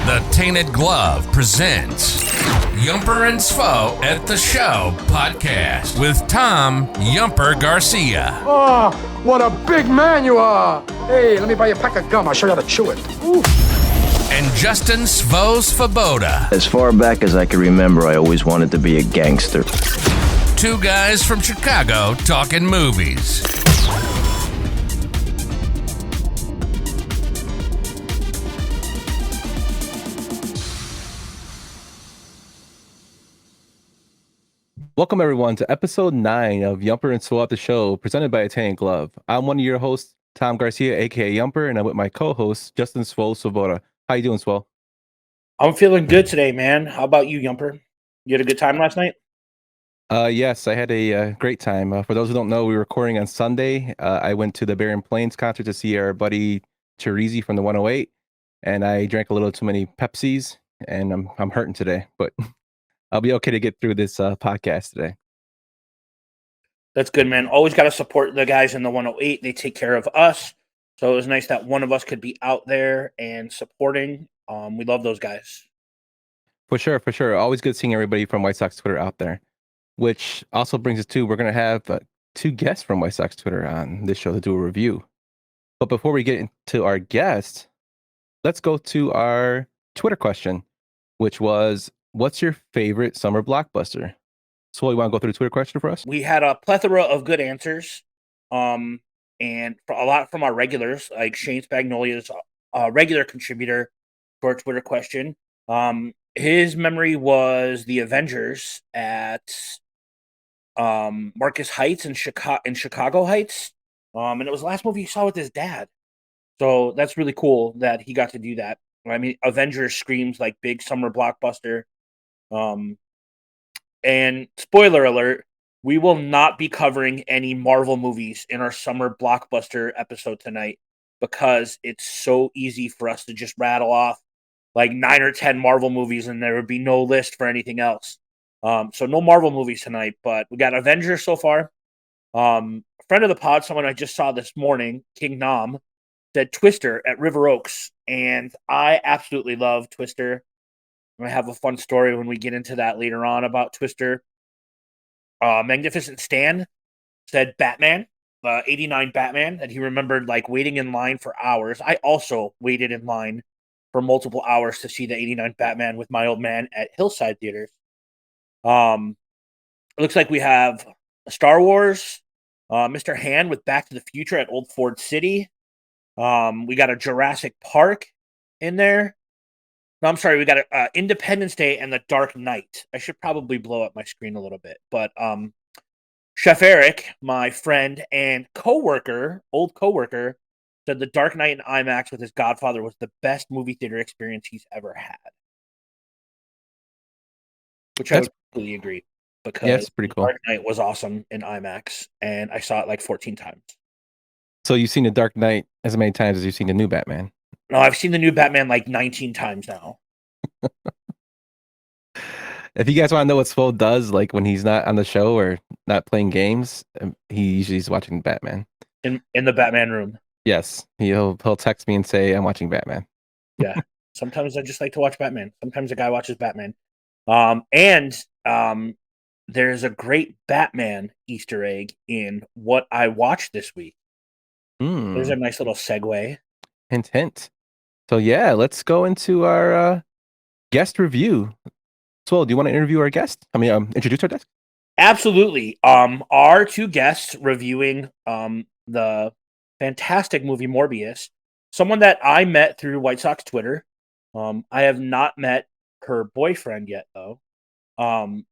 The Tainted Glove presents Yumper and Svo at the Show podcast with Tom Yumper Garcia. Oh, what a big man you are! Hey, let me buy you a pack of gum. I'll show you how to chew it. Ooh. And Justin Svo Svoboda. As far back as I can remember, I always wanted to be a gangster. Two guys from Chicago talking movies. Welcome, everyone, to episode 9 of Yumper and Svo at the Show, presented by Tainted Glove. I'm one of your hosts, Tom Garcia, a.k.a. Yumper, and I'm with my co-host, Justin Svo Svoboda. How you doing, Svo? I'm feeling good today, man. How about you, Yumper? You had a good time last night? Yes, I had a great time. For those who don't know, we were recording on Sunday. I went to the Barren Plains concert to see our buddy Chirizi from the 108, and I drank a little too many Pepsis, and I'm hurting today, but I'll be okay to get through this podcast today. That's good, man. Always got to support the guys in the 108. They take care of us. So it was nice that one of us could be out there and supporting. We love those guys. For sure. Always good seeing everybody from White Sox Twitter out there, which also brings us to, we're going to have two guests from White Sox Twitter on this show to do a review. But before we get into our guest, let's go to our Twitter question, which was, what's your favorite summer blockbuster? So you want to go through the Twitter question for us? We had a plethora of good answers, and a lot from our regulars, like Shane Spagnolia's a regular contributor for our Twitter question. His memory was The Avengers at Marcus Heights in Chicago Heights, and it was the last movie he saw with his dad. So that's really cool that he got to do that. I mean, Avengers screams like big summer blockbuster. And spoiler alert, we will not be covering any Marvel movies in our summer blockbuster episode tonight because it's so easy for us to just rattle off like 9 or 10 Marvel movies and there would be no list for anything else. So no Marvel movies tonight, but we got Avengers so far. A friend of the pod, someone I just saw this morning, King Nam, said Twister at River Oaks, and I absolutely love Twister. I have a fun story when we get into that later on about Twister. Magnificent Stan said Batman, 89 Batman, that he remembered like waiting in line for hours. I also waited in line for multiple hours to see the 89 Batman with my old man at Hillside Theaters. It looks like we have Star Wars, Mr. Hand with Back to the Future at Old Ford City. We got a Jurassic Park in there. No, I'm sorry. We got Independence Day and The Dark Knight. I should probably blow up my screen a little bit. But Chef Eric, my friend and old coworker, said The Dark Knight in IMAX with his Godfather was the best movie theater experience he's ever had. Which I would completely agree. Because yeah, it's pretty cool. The Dark Knight was awesome in IMAX, and I saw it like 14 times. So you've seen The Dark Knight as many times as you've seen the new Batman? No, I've seen the new Batman like 19 times now. If you guys want to know what Svo does, like when he's not on the show or not playing games, he usually is watching Batman. In the Batman room. Yes, he'll text me and say, I'm watching Batman. Yeah, sometimes I just like to watch Batman. Sometimes a guy watches Batman. And there's a great Batman Easter egg in what I watched this week. There's a nice little segue. Hint. So yeah, let's go into our guest review. So, do you want to interview our guest? Introduce our guest? Absolutely. Our two guests reviewing the fantastic movie Morbius. Someone that I met through White Sox Twitter. I have not met her boyfriend yet, though.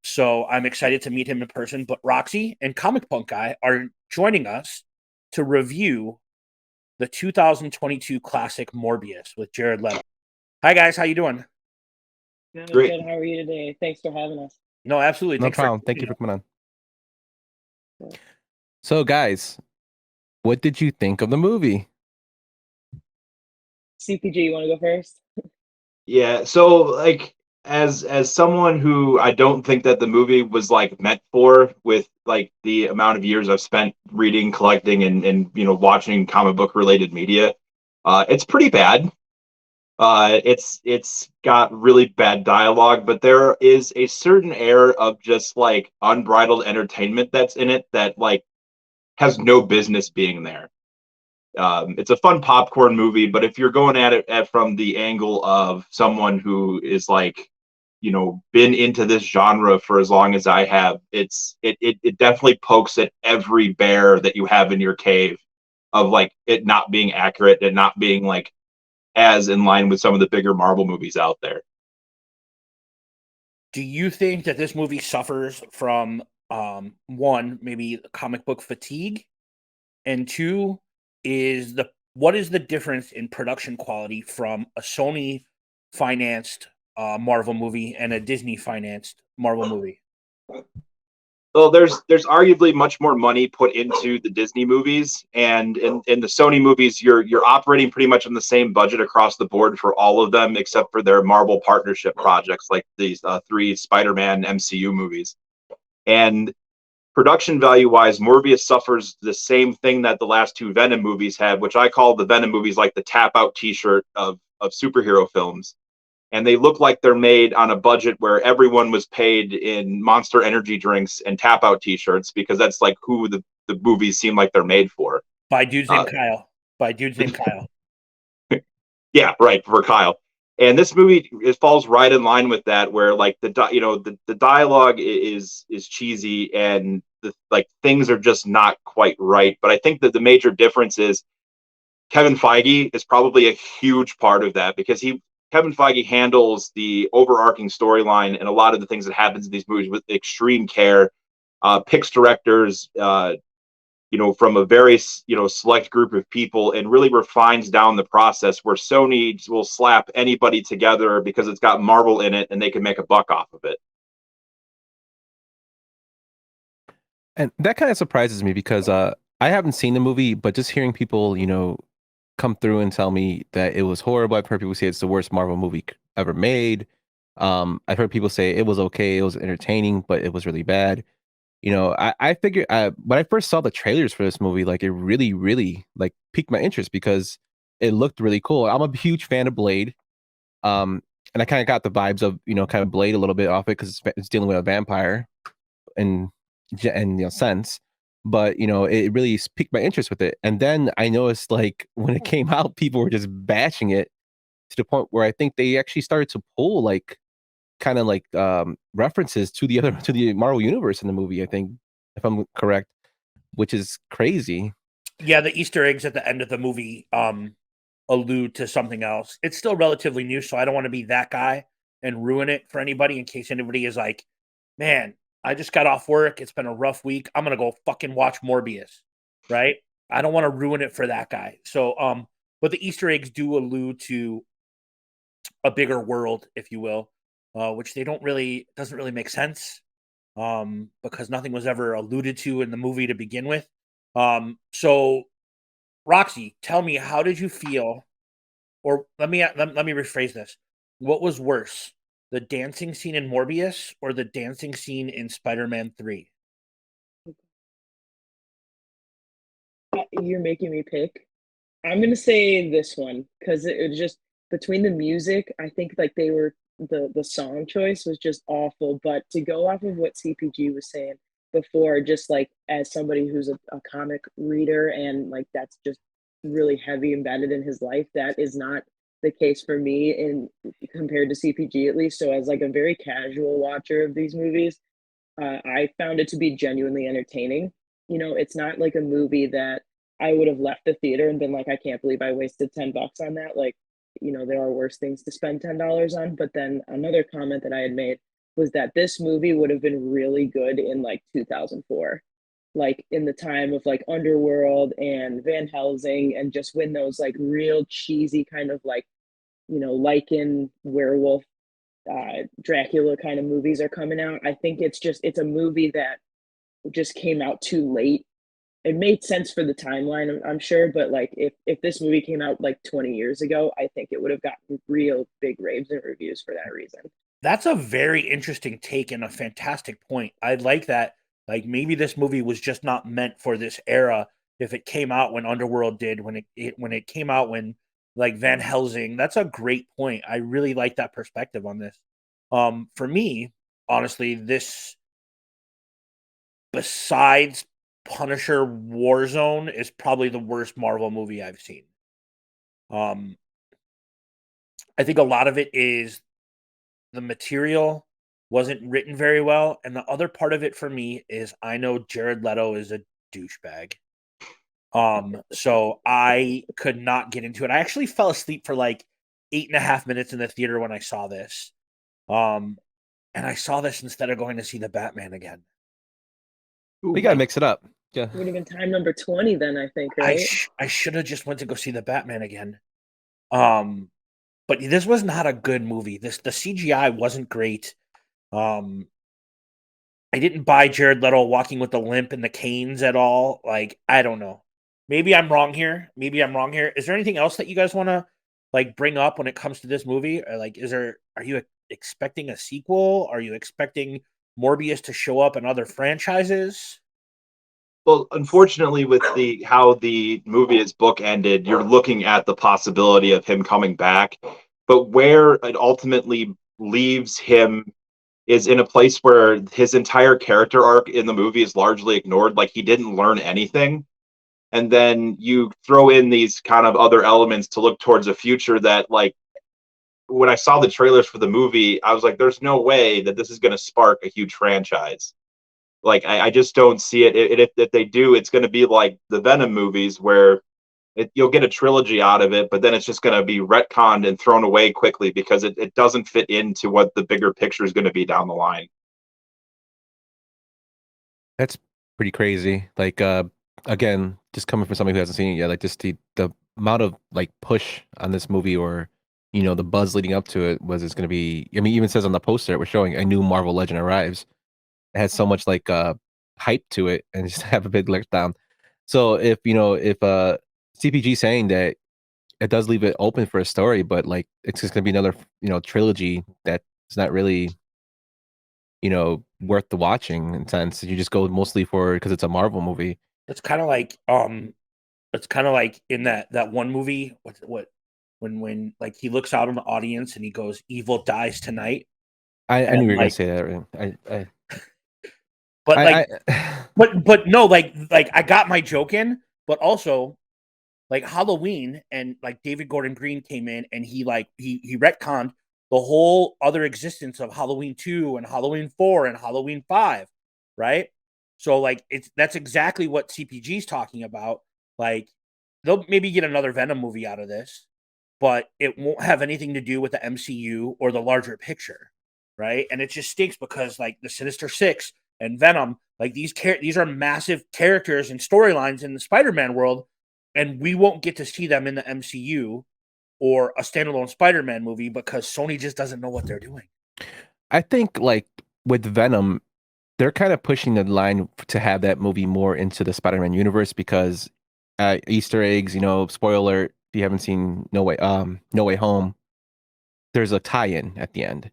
So I'm excited to meet him in person. But Roxy and Comic Punk Guy are joining us to review the 2022 classic Morbius with Jared Leto. Hi, guys. How you doing? Great. Good. How are you today? Thanks for having us. No, absolutely. No problem. Thank you for coming on. So, guys, what did you think of the movie? CPG, you want to go first? Yeah. So, like, as someone who I don't think that the movie was like meant for, with like the amount of years I've spent reading, collecting, and watching comic book related media, it's pretty bad. It's got really bad dialogue, but there is a certain air of just like unbridled entertainment that's in it that like has no business being there. It's a fun popcorn movie, but if you're going at it from the angle of someone who is like, been into this genre for as long as I have, it definitely pokes at every bear that you have in your cave of like it not being accurate and not being like as in line with some of the bigger Marvel movies out there. Do you think that this movie suffers from one, maybe comic book fatigue, and two, what is the difference in production quality from a Sony financed Marvel movie and a Disney financed Marvel movie? Well, there's arguably much more money put into the Disney movies, and in the Sony movies, you're operating pretty much on the same budget across the board for all of them, except for their Marvel partnership projects, like these 3 Spider-Man MCU movies. And production value wise, Morbius suffers the same thing that the last 2 Venom movies had, which I call the Venom movies like the tap out T-shirt of superhero films. And they look like they're made on a budget where everyone was paid in Monster Energy drinks and tap out T-shirts, because that's like who the movies seem like they're made for. By dudes named Kyle. By dudes named Kyle. Yeah, right, for Kyle. And this movie, it falls right in line with that, where like the dialogue is cheesy, and like things are just not quite right. But I think that the major difference is Kevin Feige is probably a huge part of that, because Kevin Feige handles the overarching storyline and a lot of the things that happens in these movies with extreme care. Picks directors, from a very select group of people, and really refines down the process, where Sony will slap anybody together because it's got Marvel in it and they can make a buck off of it. And that kind of surprises me because I haven't seen the movie, but just hearing people, come through and tell me that it was horrible. I've heard people say it's the worst Marvel movie ever made. I've heard people say it was okay, it was entertaining, but it was really bad. I figured when I first saw the trailers for this movie, like it really, really like piqued my interest because it looked really cool. I'm a huge fan of Blade, and I kind of got the vibes of kind of Blade a little bit off it because it's dealing with a vampire and sense. But it really piqued my interest with it. And then I noticed, like, when it came out, people were just bashing it to the point where I think they actually started to pull like kind of like references to the Marvel universe in the movie, I think, if I'm correct, which is crazy. Yeah, the Easter eggs at the end of the movie allude to something else. It's still relatively new, so I don't want to be that guy and ruin it for anybody, in case anybody is like, man, I just got off work, it's been a rough week, I'm gonna go fucking watch Morbius, right? I don't want to ruin it for that guy. So but the Easter eggs do allude to a bigger world, if you will, which doesn't really make sense, because nothing was ever alluded to in the movie to begin with. So Roxy, tell me, how did you feel? Or let me rephrase this. What was worse, the dancing scene in Morbius or the dancing scene in Spider-Man 3? You're making me pick. I'm gonna say this one because it was just between the music. I think like they were the song choice was just awful. But to go off of what CPG was saying before, just like as somebody who's a comic reader and like that's just really heavy embedded in his life, that is not the case for me in compared to CPG at least. So as like a very casual watcher of these movies, I found it to be genuinely entertaining. It's not like a movie that I would have left the theater and been like, I can't believe I wasted $10 on that. Like, there are worse things to spend $10 on. But then another comment that I had made was that this movie would have been really good in like 2004, like in the time of like Underworld and Van Helsing, and just when those like real cheesy kind of like, Lycan werewolf, Dracula kind of movies are coming out. I think it's a movie that just came out too late. It made sense for the timeline, I'm sure, but like if this movie came out like 20 years ago, I think it would have gotten real big raves and reviews for that reason. That's a very interesting take and a fantastic point. I like that. Like maybe this movie was just not meant for this era. If it came out when Underworld did, when it came out when like Van Helsing. That's a great point. I really like that perspective on this. For me, honestly, this, besides Punisher Warzone, is probably the worst Marvel movie I've seen. I think a lot of it is the material wasn't written very well, and the other part of it for me is I know Jared Leto is a douchebag. So I could not get into it. I actually fell asleep for like 8.5 minutes in the theater when I saw this. And I saw this instead of going to see the Batman again. We gotta mix it up. Yeah. Would have been time number 20 then, I think, right? I should have just went to go see the Batman again. But this was not a good movie. The CGI wasn't great. I didn't buy Jared Leto walking with the limp and the canes at all. Like, I don't know. Maybe I'm wrong here. Is there anything else that you guys want to like bring up when it comes to this movie? Or like, are you expecting a sequel? Are you expecting Morbius to show up in other franchises? Well, unfortunately, with how the movie is bookended, you're looking at the possibility of him coming back. But where it ultimately leaves him is in a place where his entire character arc in the movie is largely ignored. Like, he didn't learn anything. And then you throw in these kind of other elements to look towards a future that, like, when I saw the trailers for the movie, I was like, there's no way that this is going to spark a huge franchise. Like, I just don't see it. If they do, it's going to be like the Venom movies where you'll get a trilogy out of it, but then it's just going to be retconned and thrown away quickly because it doesn't fit into what the bigger picture is going to be down the line. That's pretty crazy. Like, again, just coming from somebody who hasn't seen it yet, like just the amount of like push on this movie, or the buzz leading up to it, was it's going to be. I mean, it even says on the poster we're showing a new Marvel Legend arrives. It has so much like hype to it, and just have a big letdown. So if CPG saying that it does leave it open for a story, but like it's just going to be another trilogy that's not really worth the watching in sense. You just go mostly for because it's a Marvel movie. It's kind of like in that one movie, when like he looks out on the audience and he goes, "Evil dies tonight." I knew you were gonna like, say that. but no, like I got my joke in, but also like Halloween, and like David Gordon Green came in and he retconned the whole other existence of Halloween 2 and Halloween 4 and Halloween 5, right? So like that's exactly what CPG's talking about. Like, they'll maybe get another Venom movie out of this, but it won't have anything to do with the MCU or the larger picture, right? And it just stinks because like the Sinister Six and Venom, like these are massive characters and storylines in the Spider-Man world, and we won't get to see them in the MCU or a standalone Spider-Man movie because Sony just doesn't know what they're doing. I think like with Venom, they're kind of pushing the line to have that movie more into the Spider-Man universe because Easter eggs, spoiler alert, if you haven't seen No Way Home, there's a tie-in at the end.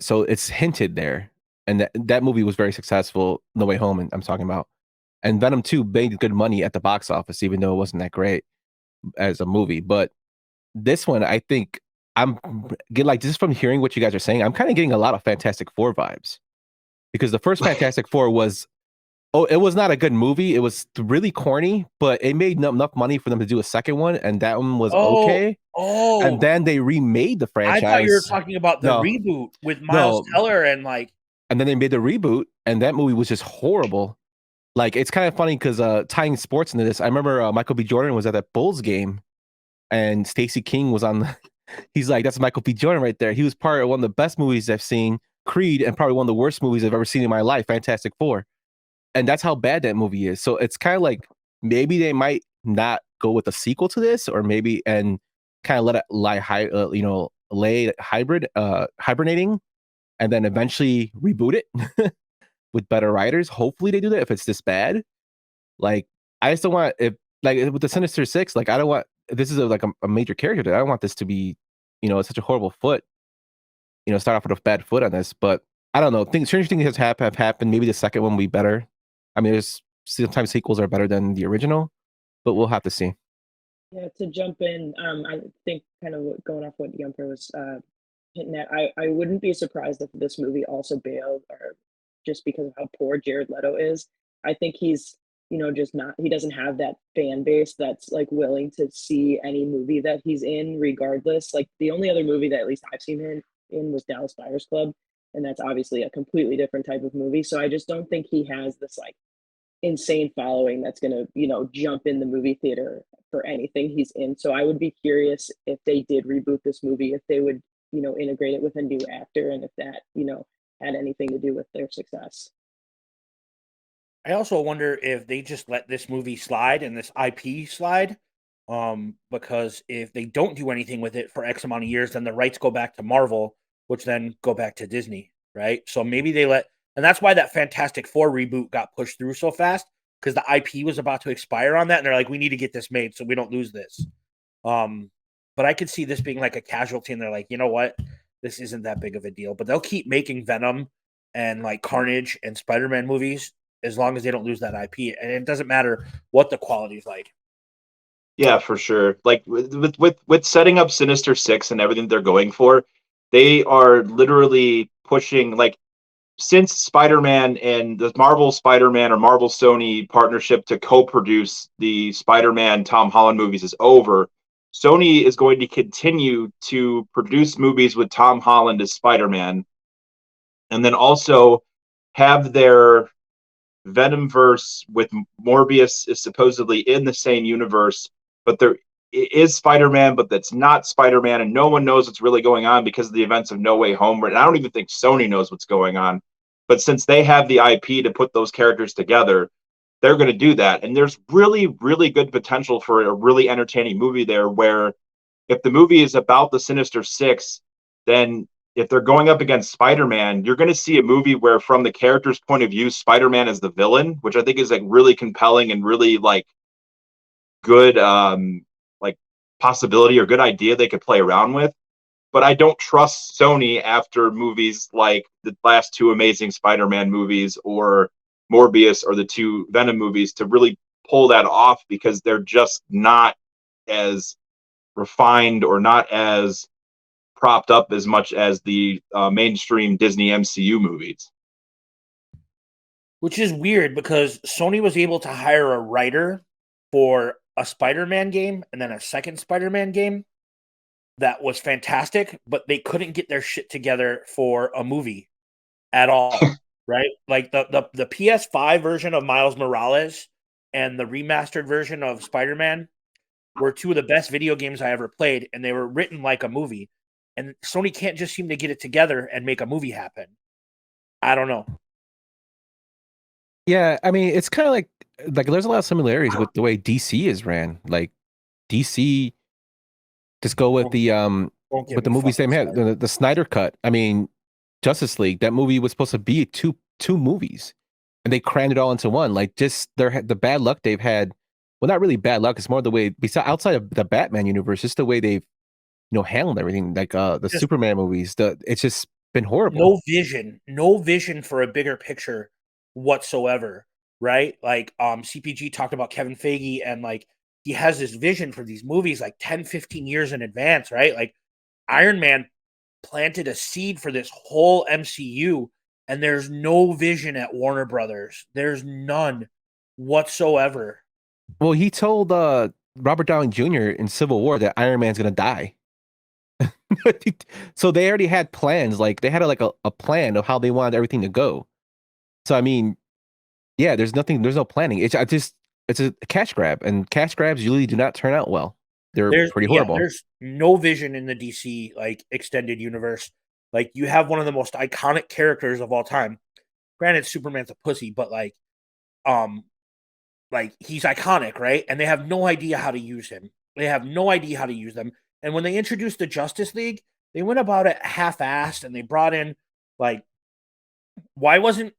So it's hinted there. And that movie was very successful, No Way Home, and I'm talking about. And Venom 2 made good money at the box office, even though it wasn't that great as a movie. But this one, I think I'm getting like just from hearing what you guys are saying, I'm kind of getting a lot of Fantastic Four vibes. Because the first Fantastic Four was, it was not a good movie. It was really corny, but it made enough money for them to do a second one, and that one was okay. And then they remade the franchise. I thought you were talking about the reboot with Miles Teller and like. And then they made the reboot, and that movie was just horrible. Like, it's kind of funny because tying sports into this, I remember Michael B. Jordan was at that Bulls game, and Stacey King was on. He's like, "That's Michael B. Jordan right there." He was part of one of the best movies I've seen, Creed, and probably one of the worst movies I've ever seen in my life, Fantastic Four. And that's how bad that movie is. So it's kind of like maybe they might not go with a sequel to this, or maybe and kind of let it lay hibernating, and then eventually reboot it with better writers. Hopefully they do that if it's this bad. Like, I just don't want, if like with the Sinister Six, like I don't want, this is a major character. I don't want this to be, such a horrible foot. Start off with a bad foot on this. But I don't know. Strange things have happened. Maybe the second one will be better. I mean, there's sometimes sequels are better than the original, but we'll have to see. Yeah, to jump in, I think kind of going off what Yumper was hitting at, I wouldn't be surprised if this movie also bailed, or just because of how poor Jared Leto is. I think he's, just not, he doesn't have that fan base that's like willing to see any movie that he's in, regardless. Like the only other movie that at least I've seen him in was Dallas Buyers Club, and that's obviously a completely different type of movie. So I just don't think he has this like insane following that's going to, jump in the movie theater for anything he's in. So I would be curious if they did reboot this movie, if they would, integrate it with a new actor, and if that, had anything to do with their success. I also wonder if they just let this movie slide and this IP slide. Because if they don't do anything with it for X amount of years, then the rights go back to Marvel, which then go back to Disney, right? So maybe they let, and that's why that Fantastic Four reboot got pushed through so fast, because the IP was about to expire on that, and they're like, we need to get this made so we don't lose this. But I could see this being like a casualty, and they're like, you know what, this isn't that big of a deal. But they'll keep making Venom and like Carnage and Spider-Man movies as long as they don't lose that IP, and it doesn't matter what the quality is like. Yeah, for sure. Like with setting up Sinister Six and everything they're going for, they are literally pushing, like, since Spider-Man and the Marvel Spider-Man or Marvel Sony partnership to co-produce the Spider-Man Tom Holland movies is over. Sony is going to continue to produce movies with Tom Holland as Spider-Man, and then also have their Venomverse with Morbius is supposedly in the same universe, but there is Spider-Man, but that's not Spider-Man, and no one knows what's really going on because of the events of No Way Home. And I don't even think Sony knows what's going on. But since they have the IP to put those characters together, they're going to do that. And there's really, really good potential for a really entertaining movie there, where if the movie is about the Sinister Six, then if they're going up against Spider-Man, you're going to see a movie where, from the character's point of view, Spider-Man is the villain, which I think is like really compelling and really like good, like possibility or good idea they could play around with. But I don't trust Sony after movies like the last two Amazing Spider-Man movies or Morbius or the two Venom movies to really pull that off, because they're just not as refined or not as propped up as much as the mainstream Disney MCU movies. Which is weird because Sony was able to hire a writer for a Spider-Man game and then a second Spider-Man game that was fantastic, but they couldn't get their shit together for a movie at all, right? Like the PS5 version of Miles Morales and the remastered version of Spider-Man were two of the best video games I ever played, and they were written like a movie. And Sony can't just seem to get it together and make a movie happen. I don't know. Yeah, I mean, it's kind of like there's a lot of similarities with the way DC is ran. Like DC, just go with the Don't get with the me movies they fucking had, started. the Snyder cut. I mean, Justice League, that movie was supposed to be two movies, and they crammed it all into one. Like, just the bad luck they've had. Well, not really bad luck. It's more the way, besides outside of the Batman universe, just the way they've handled everything. Like the Just Superman movies, it's just been horrible. no vision for a bigger picture whatsoever, right? Like CPG talked about Kevin Feige, and like he has this vision for these movies like 10, 15 years in advance, right? Like Iron Man planted a seed for this whole MCU, and there's no vision at Warner Brothers. There's none whatsoever. Well, he told Robert Downey Jr. in Civil War that Iron Man's gonna die. So they already had plans. Like they had a plan of how they wanted everything to go. So I mean, yeah, there's no planning. It's a cash grab, and cash grabs usually do not turn out well. They're pretty horrible. There's no vision in the DC like extended universe. Like you have one of the most iconic characters of all time. Granted, Superman's a pussy, but um, like he's iconic, right? And they have no idea how to use him. They have no idea how to use them. And when they introduced the Justice League, they went about it half-assed, and they brought in like why wasn't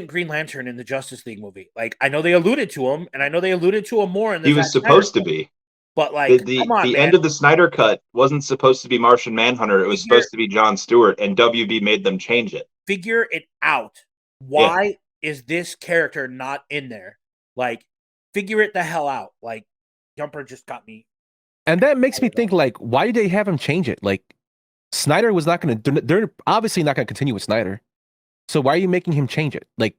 Green Lantern in the Justice League movie? Like I know they alluded to him, and I know they alluded to him more in the He Zack was Snyder supposed to cut. be. But The, like, come the on, the man. end of the Snyder cut wasn't supposed to be Martian Manhunter. It was Figure supposed to be John Stewart, and WB made them change it. figure it out. Yeah. Why is this character not in there? Like, figure it the hell out. Like, Jumper just got me And that makes me think, like, why did they have him change it? Like, Snyder was not going to. They're obviously not going to continue with Snyder. So why are you making him change it? Like,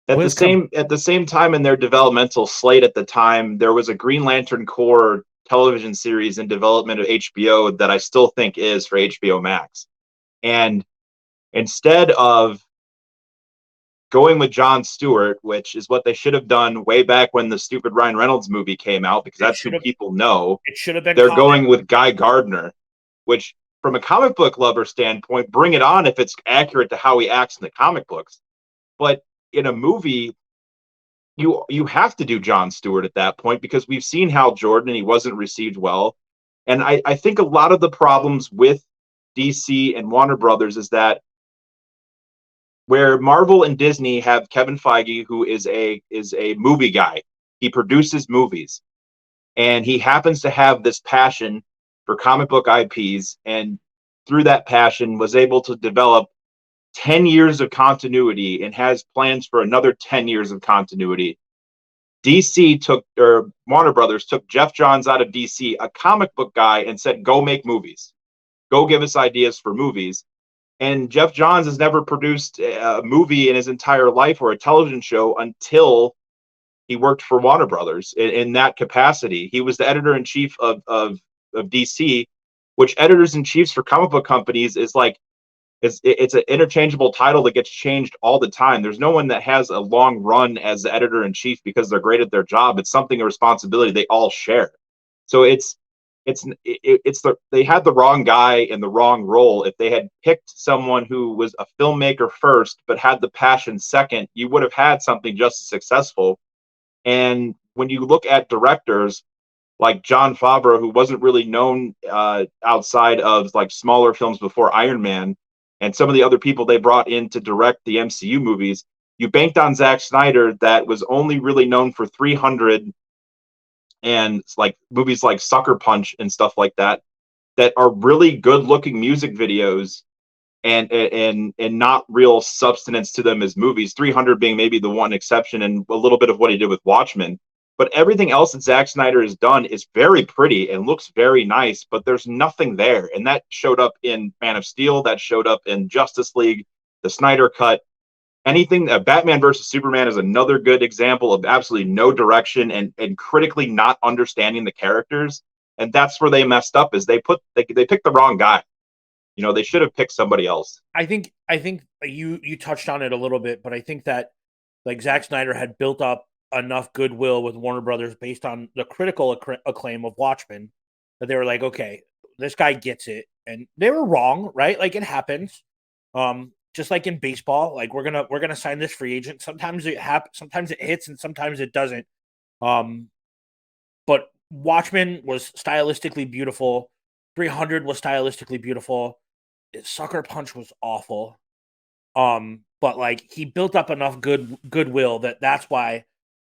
At the same time in their developmental slate at the time, there was a Green Lantern Corps television series in development of HBO that I still think is for HBO Max. And instead of going with Jon Stewart, which is what they should have done way back when the stupid Ryan Reynolds movie came out, because that's who people know. It should have been. They're going with Guy Gardner, which, from a comic book lover standpoint, bring it on if it's accurate to how he acts in the comic books. But in a movie, you have to do Jon Stewart at that point, because we've seen Hal Jordan and he wasn't received well. And I think a lot of the problems with DC and Warner Brothers is that where Marvel and Disney have Kevin Feige, who is a movie guy, he produces movies, and he happens to have this passion for comic book IPs, and through that passion was able to develop 10 years of continuity and has plans for another 10 years of continuity. Warner Brothers took Jeff Johns out of DC, a comic book guy, and said, go make movies. Go give us ideas for movies. And Jeff Johns has never produced a movie in his entire life or a television show until he worked for Warner Brothers in that capacity. He was the editor-in-chief of DC, which editors-in-chiefs for comic book companies is like, it's an interchangeable title that gets changed all the time. There's no one that has a long run as the editor-in-chief because they're great at their job. It's something, a responsibility they all share. So they had the wrong guy in the wrong role. If they had picked someone who was a filmmaker first but had the passion second, you would have had something just as successful. And when you look at directors like Jon Favreau, who wasn't really known outside of like smaller films before Iron Man, and some of the other people they brought in to direct the MCU movies, you banked on Zack Snyder that was only really known for 300 and like movies like Sucker Punch and stuff like that are really good looking music videos and not real substance to them as movies. 300 being maybe the one exception, and a little bit of what he did with Watchmen. But everything else that Zack Snyder has done is very pretty and looks very nice, but there's nothing there. And that showed up in Man of Steel, that showed up in Justice League, the Snyder Cut. Anything, Batman versus Superman is another good example of absolutely no direction and critically not understanding the characters. And that's where they messed up, is they picked the wrong guy. You know, they should have picked somebody else. I think you touched on it a little bit, but I think that like Zack Snyder had built up enough goodwill with Warner Brothers based on the critical acclaim of Watchmen that they were like, okay, this guy gets it. And they were wrong, right? Like, it happens. Just like in baseball, like we're gonna sign this free agent. Sometimes it sometimes it hits and sometimes it doesn't. But Watchmen was stylistically beautiful. 300 was stylistically beautiful. Sucker Punch was awful. But like he built up enough goodwill that's why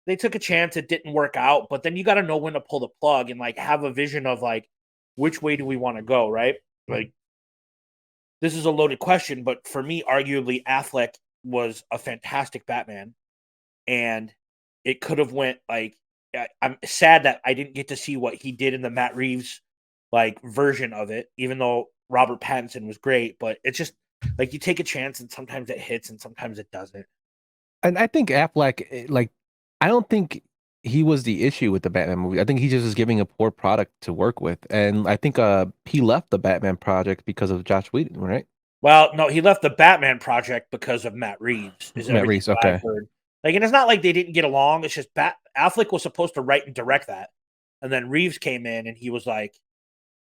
they took a chance. It didn't work out, but then you got to know when to pull the plug and like have a vision of like which way do we want to go, right? Like, this is a loaded question, but for me, arguably, Affleck was a fantastic Batman, and it could have went like. I'm sad that I didn't get to see what he did in the Matt Reeves like version of it, even though Robert Pattinson was great. But it's just like you take a chance, and sometimes it hits, and sometimes it doesn't. And I think Affleck, like, I don't think he was the issue with the Batman movie. I think he just was giving a poor product to work with. And I think he left the Batman project because of Joss Whedon, right? Well, no, he left the Batman project because of Matt Reeves. Matt Reeves, okay. Like, and it's not like they didn't get along. It's just Affleck was supposed to write and direct that. And then Reeves came in and he was like,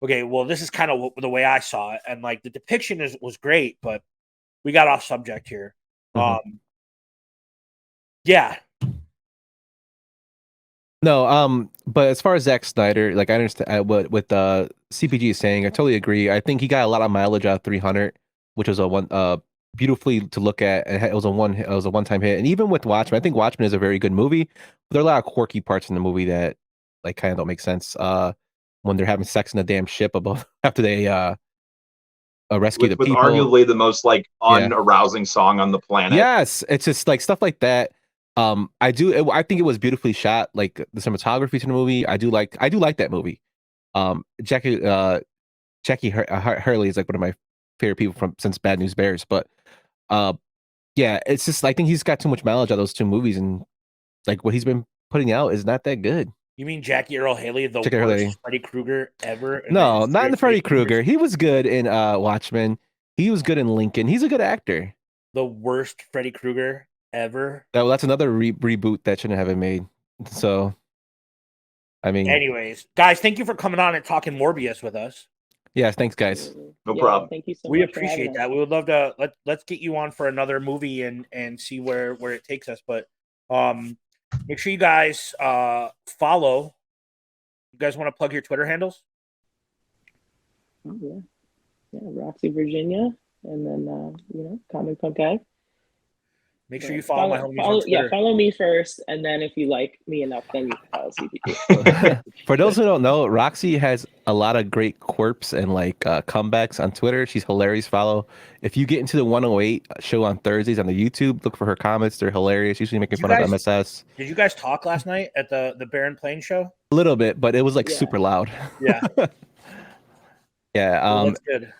okay, well, this is kind of the way I saw it. And like the depiction was great, but we got off subject here. Mm-hmm. Yeah. No, but as far as Zack Snyder, like I understand what CPG is saying. I totally agree. I think he got a lot of mileage out of 300, which was a beautifully to look at, and it was a one-time hit. And even with Watchmen, I think Watchmen is a very good movie. But there are a lot of quirky parts in the movie that like kind of don't make sense. When they're having sex in the damn ship after they rescue the people, with arguably the most like unarousing song on the planet. Yes, it's just like stuff like that. I think it was beautifully shot. Like the cinematography to the movie, I do like that movie. Hurley is like one of my favorite people from since Bad News Bears. But yeah, it's just I think he's got too much mileage out of those two movies, and like what he's been putting out is not that good. You mean Jackie Earle Haley, the Jackie Earle Haley. worst Freddy Krueger ever? In the No, history not in the of Freddy making movies? Krueger. He was good in Watchmen. He was good in Lincoln. He's a good actor. The worst Freddy Krueger ever. That's another reboot that shouldn't have been made. So, I mean, Anyways, guys, thank you for coming on and talking Morbius with us. yes, thanks, guys. Absolutely. No problem. Thank you so We much. for having appreciate us. that. We would love to let's get you on for another movie and see where it takes us. But make sure you guys follow. You guys want to plug your Twitter handles? Oh, yeah, Roxy Virginia, and then Comic Punk Guy. Make sure you follow my homies on Twitter. Yeah, follow me first, and then if you like me enough, then you can follow CPG. For those who don't know, Roxy has a lot of great quirps and like comebacks on Twitter. She's hilarious. Follow. If you get into the 108 show on Thursdays on the YouTube, look for her comments. They're hilarious. Usually making fun of MSS. Did you guys talk last night at the Baron Plain show? A little bit, but it was like Yeah. super loud. Yeah. Yeah. Well, that's good.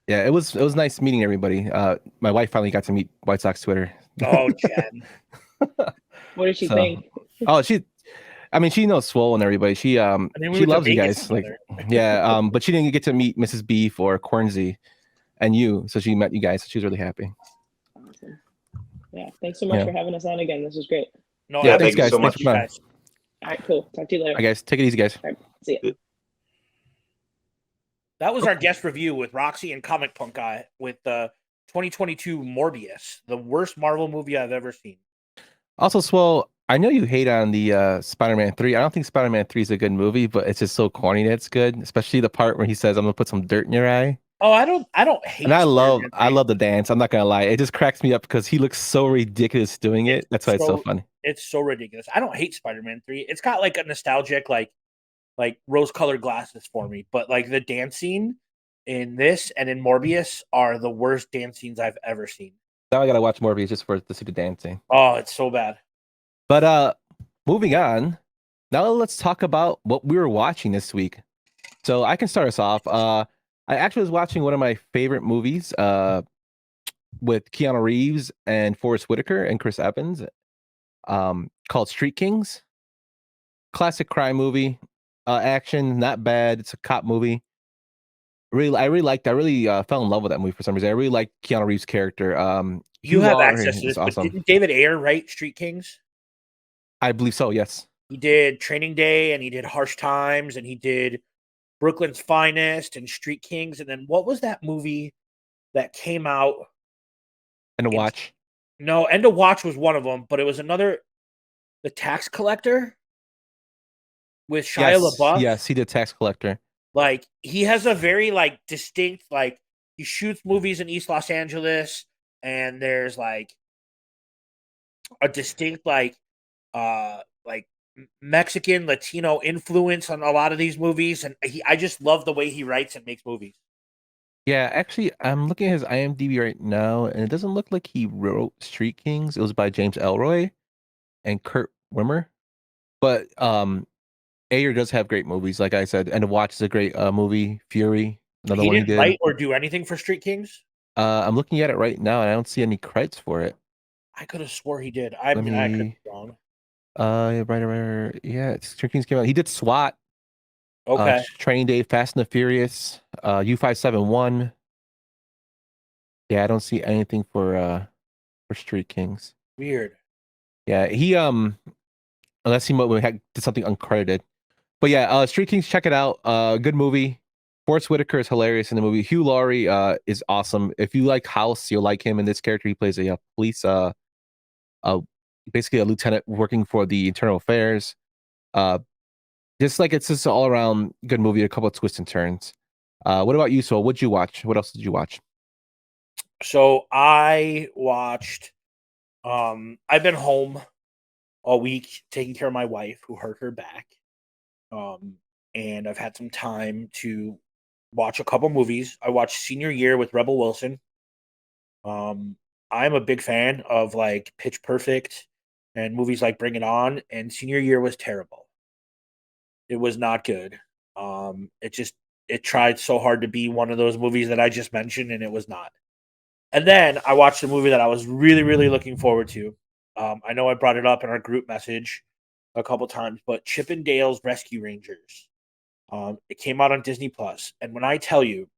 Yeah, it was nice meeting everybody. My wife finally got to meet White Sox Twitter. Oh, Jen. What did she think? Oh, she knows Swole and everybody. She we went she to loves you Vegas guys. Like, together. yeah. But she didn't get to meet Mrs. Beef or Cornsey and you, so she met you guys. So she was really happy. Awesome. Yeah, thanks so much for having us on again. This was great. No, Yeah, thanks, thank you guys. so Thanks much. for coming. guys. All right, cool. Talk to you later. All right, guys. Take it easy, guys. All right, see ya. That was our guest review with Roxy and Comic Punk Guy with the 2022 Morbius, the worst Marvel movie I've ever seen. Also, Swole, I know you hate on the Spider-Man 3. I don't think Spider-Man 3 is a good movie, but it's just so corny that it's good. Especially the part where he says, "I'm gonna put some dirt in your eye." Oh, I don't hate. And I love Spider-Man 3. the dance. I'm not gonna lie, it just cracks me up because he looks so ridiculous doing it. That's why it's so funny. It's so ridiculous. I don't hate Spider-Man 3. It's got like a nostalgic like rose-colored glasses for me, but like the dance scene in this and in Morbius are the worst dance scenes I've ever seen. Now I gotta watch Morbius just to see the dancing. Oh, it's so bad. But moving on. Now let's talk about what we were watching this week. So I can start us off. I actually was watching one of my favorite movies with Keanu Reeves and Forrest Whitaker and Chris Evans, called Street Kings. Classic crime movie, action, not bad. It's a cop movie. I really liked. I really fell in love with that movie for some reason. I really liked Keanu Reeves' character. You Hugh have Laurie access to is this, but awesome. didn't David Ayer write Street Kings? I believe so. Yes. He did Training Day, and he did Harsh Times, and he did Brooklyn's Finest and Street Kings. And then what was that movie that came out? And to watch. No, End of Watch was one of them, but it was another, The Tax Collector with Shia LaBeouf. Yes, he did Tax Collector. Like, he has a very like distinct, like, he shoots movies in East Los Angeles, and there's like a distinct like Mexican Latino influence on a lot of these movies, and I just love the way he writes and makes movies. Yeah, actually, I'm looking at his IMDb right now, and it doesn't look like he wrote Street Kings. It was by James Ellroy and Kurt Wimmer. But Ayer does have great movies, like I said. And to Watch is a great movie. Fury, another one he did. Write or do anything for Street Kings? I'm looking at it right now, and I don't see any credits for it. I could have swore he did. I could be wrong. Right. Yeah, Street Kings came out. He did SWAT. Okay. Training Day, Fast and the Furious, U571. Yeah, I don't see anything for Street Kings. Weird. Yeah, he unless he did something uncredited. But yeah, Street Kings, check it out. Good movie. Forrest Whitaker is hilarious in the movie. Hugh Laurie is awesome. If you like House, you'll like him in this character. He plays a police, basically a lieutenant working for the Internal Affairs. It's just all around good movie. A couple of twists and turns. What about you? So, what'd you watch? What else did you watch? So I watched. I've been home all week taking care of my wife who hurt her back. And I've had some time to watch a couple movies. I watched Senior Year with Rebel Wilson. I'm a big fan of like Pitch Perfect and movies like Bring It On, and Senior Year was terrible. It was not good. It tried so hard to be one of those movies that I just mentioned, and it was not. And then I watched a movie that I was really, really looking forward to. I know I brought it up in our group message a couple times, but Chip and Dale's Rescue Rangers. It came out on Disney Plus, and when I tell you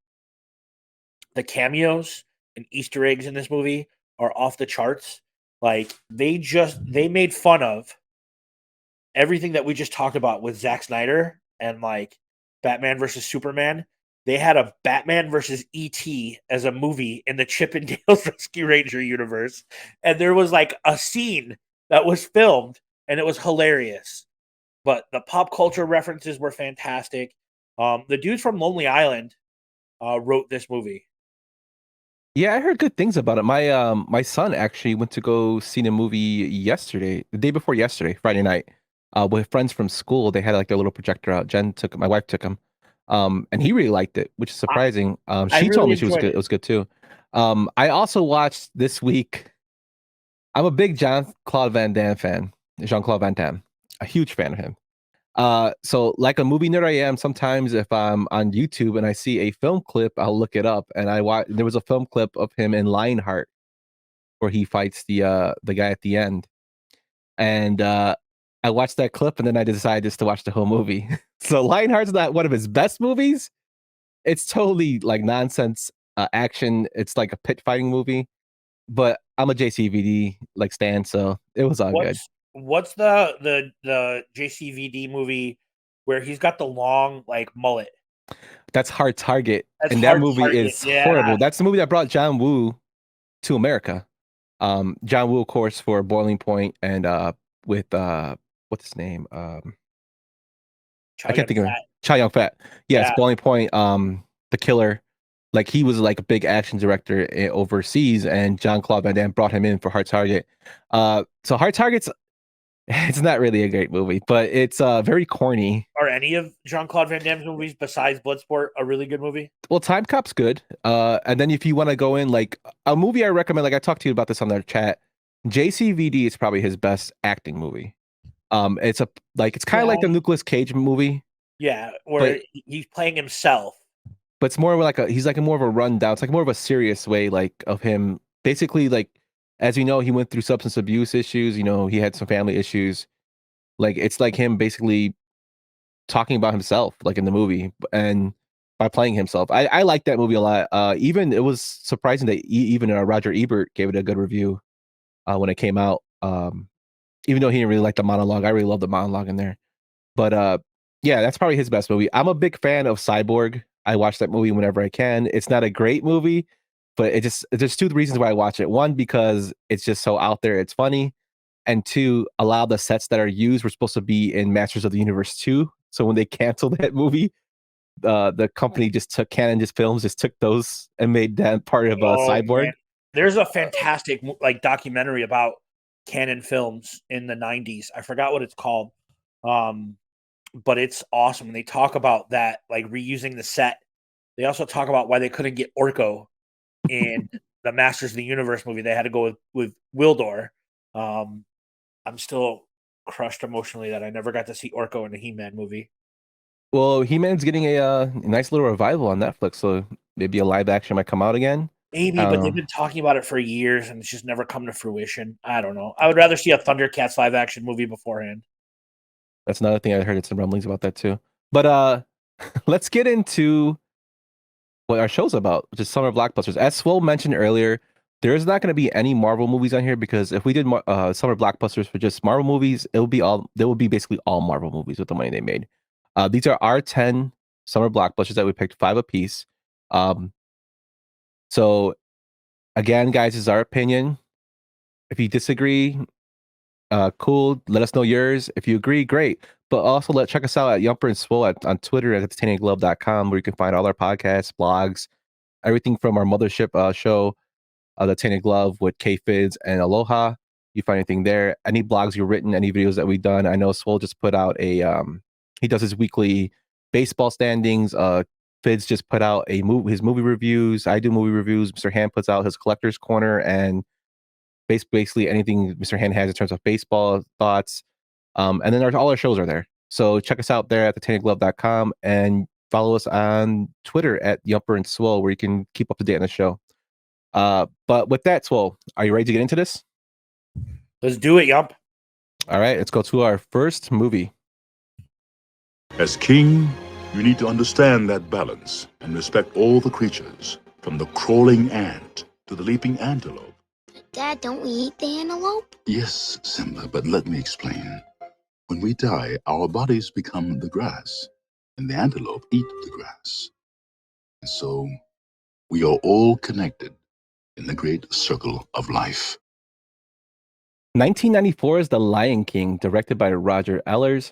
the cameos and Easter eggs in this movie are off the charts, like they made fun of everything that we just talked about with Zack Snyder and like Batman versus Superman. They had a Batman versus E.T. as a movie in the Chip and Dale's Rescue Ranger universe. And there was like a scene that was filmed and it was hilarious. But the pop culture references were fantastic. The dudes from Lonely Island wrote this movie. Yeah, I heard good things about it. My son actually went to go see the movie yesterday, the day before yesterday, Friday night, with friends from school. They had like their little projector out. My wife took him, and he really liked it, which is surprising. I She told really me she was enjoyed good. it. It was good too. I also watched this week. I'm a big Jean-Claude Van Damme, a huge fan of him. So like a movie nerd I am, sometimes if I'm on YouTube and I see a film clip, I'll look it up. And there was a film clip of him in Lionheart where he fights the guy at the end. And I watched that clip and then I decided just to watch the whole movie. So Lionheart's not one of his best movies. It's totally like nonsense action. It's like a pit fighting movie. But I'm a JCVD like stan, so it was all good. What's the JCVD movie where he's got the long like mullet? That's Hard Target. That's And that Hard movie Target, is yeah. horrible. That's the movie that brought John Woo to America. John Woo, of course, for Boiling Point and with what's his name? I can't think of it. Chow Yun-fat. Yes, Yeah. Boiling Point, The Killer. Like he was like a big action director overseas, and Jean-Claude Van Damme brought him in for Hard Target. So Hard Target's it's not really a great movie, but it's very corny. Are any of Jean-Claude Van Damme's movies besides Bloodsport a really good movie? Well, Time Cop's good. And then if you want to go in like a movie I recommend, like I talked to you about this on the chat, JCVD is probably his best acting movie. It's kind of like the Nicolas Cage movie. Yeah, where he's playing himself. But it's more like he's like more of a rundown. It's like more of a serious way, like of him. Basically, like as you know, he went through substance abuse issues. You know, he had some family issues. Like it's like him basically talking about himself, like in the movie, and by playing himself. I like that movie a lot. Even it was surprising that even Roger Ebert gave it a good review when it came out. Even though he didn't really like the monologue, I really love the monologue in there. But yeah, that's probably his best movie. I'm a big fan of Cyborg. I watch that movie whenever I can. It's not a great movie, but there's two reasons why I watch it. One, because it's just so out there, it's funny. And two, a lot of the sets that are used were supposed to be in Masters of the Universe 2. So when they canceled that movie, the company Canon Films just took those and made that part of Cyborg. Man. There's a fantastic like documentary about Canon Films in the 90s. I forgot what it's called. But it's awesome. And they talk about that, like reusing the set. They also talk about why they couldn't get Orko in the Masters of the Universe movie. They had to go with Wildor. I'm still crushed emotionally that I never got to see Orko in the He-Man movie. Well, He-Man's getting a nice little revival on Netflix, so maybe a live action might come out again. Maybe, but they've been talking about it for years, and it's just never come to fruition. I don't know. I would rather see a Thundercats live action movie beforehand. That's another thing I heard some rumblings about that too. But let's get into what our show's about, which is summer blockbusters. As Swole mentioned earlier, there's not going to be any Marvel movies on here because if we did summer blockbusters for just Marvel movies, there would be basically all Marvel movies with the money they made. These are our 10 summer blockbusters that we picked 5 apiece. So again, guys, this is our opinion. If you disagree, cool. Let us know yours. If you agree, great. But also check us out at Yumper and Swole on Twitter at taintedglove.com, where you can find all our podcasts, blogs, everything from our mothership show, the Tainted Glove with K-Fids and Aloha. You find anything there. Any blogs you've written, any videos that we've done. I know Swole just put out he does his weekly baseball standings. Fids just put out his movie reviews. I do movie reviews. Mr. Hand puts out his collector's corner and basically anything Mr. Hand has in terms of baseball thoughts. And then all our shows are there. So check us out there at thetaintedglove.com and follow us on Twitter at Yumper and Swole, where you can keep up to date on the show. But with that, Swole, are you ready to get into this? Let's do it, Yump. All right, let's go to our first movie. As king, you need to understand that balance and respect all the creatures, from the crawling ant to the leaping antelope. Dad, don't we eat the antelope? Yes, Simba, but let me explain. When we die, our bodies become the grass, and the antelope eat the grass. And so, we are all connected in the great circle of life. 1994 is The Lion King, directed by Roger Ellers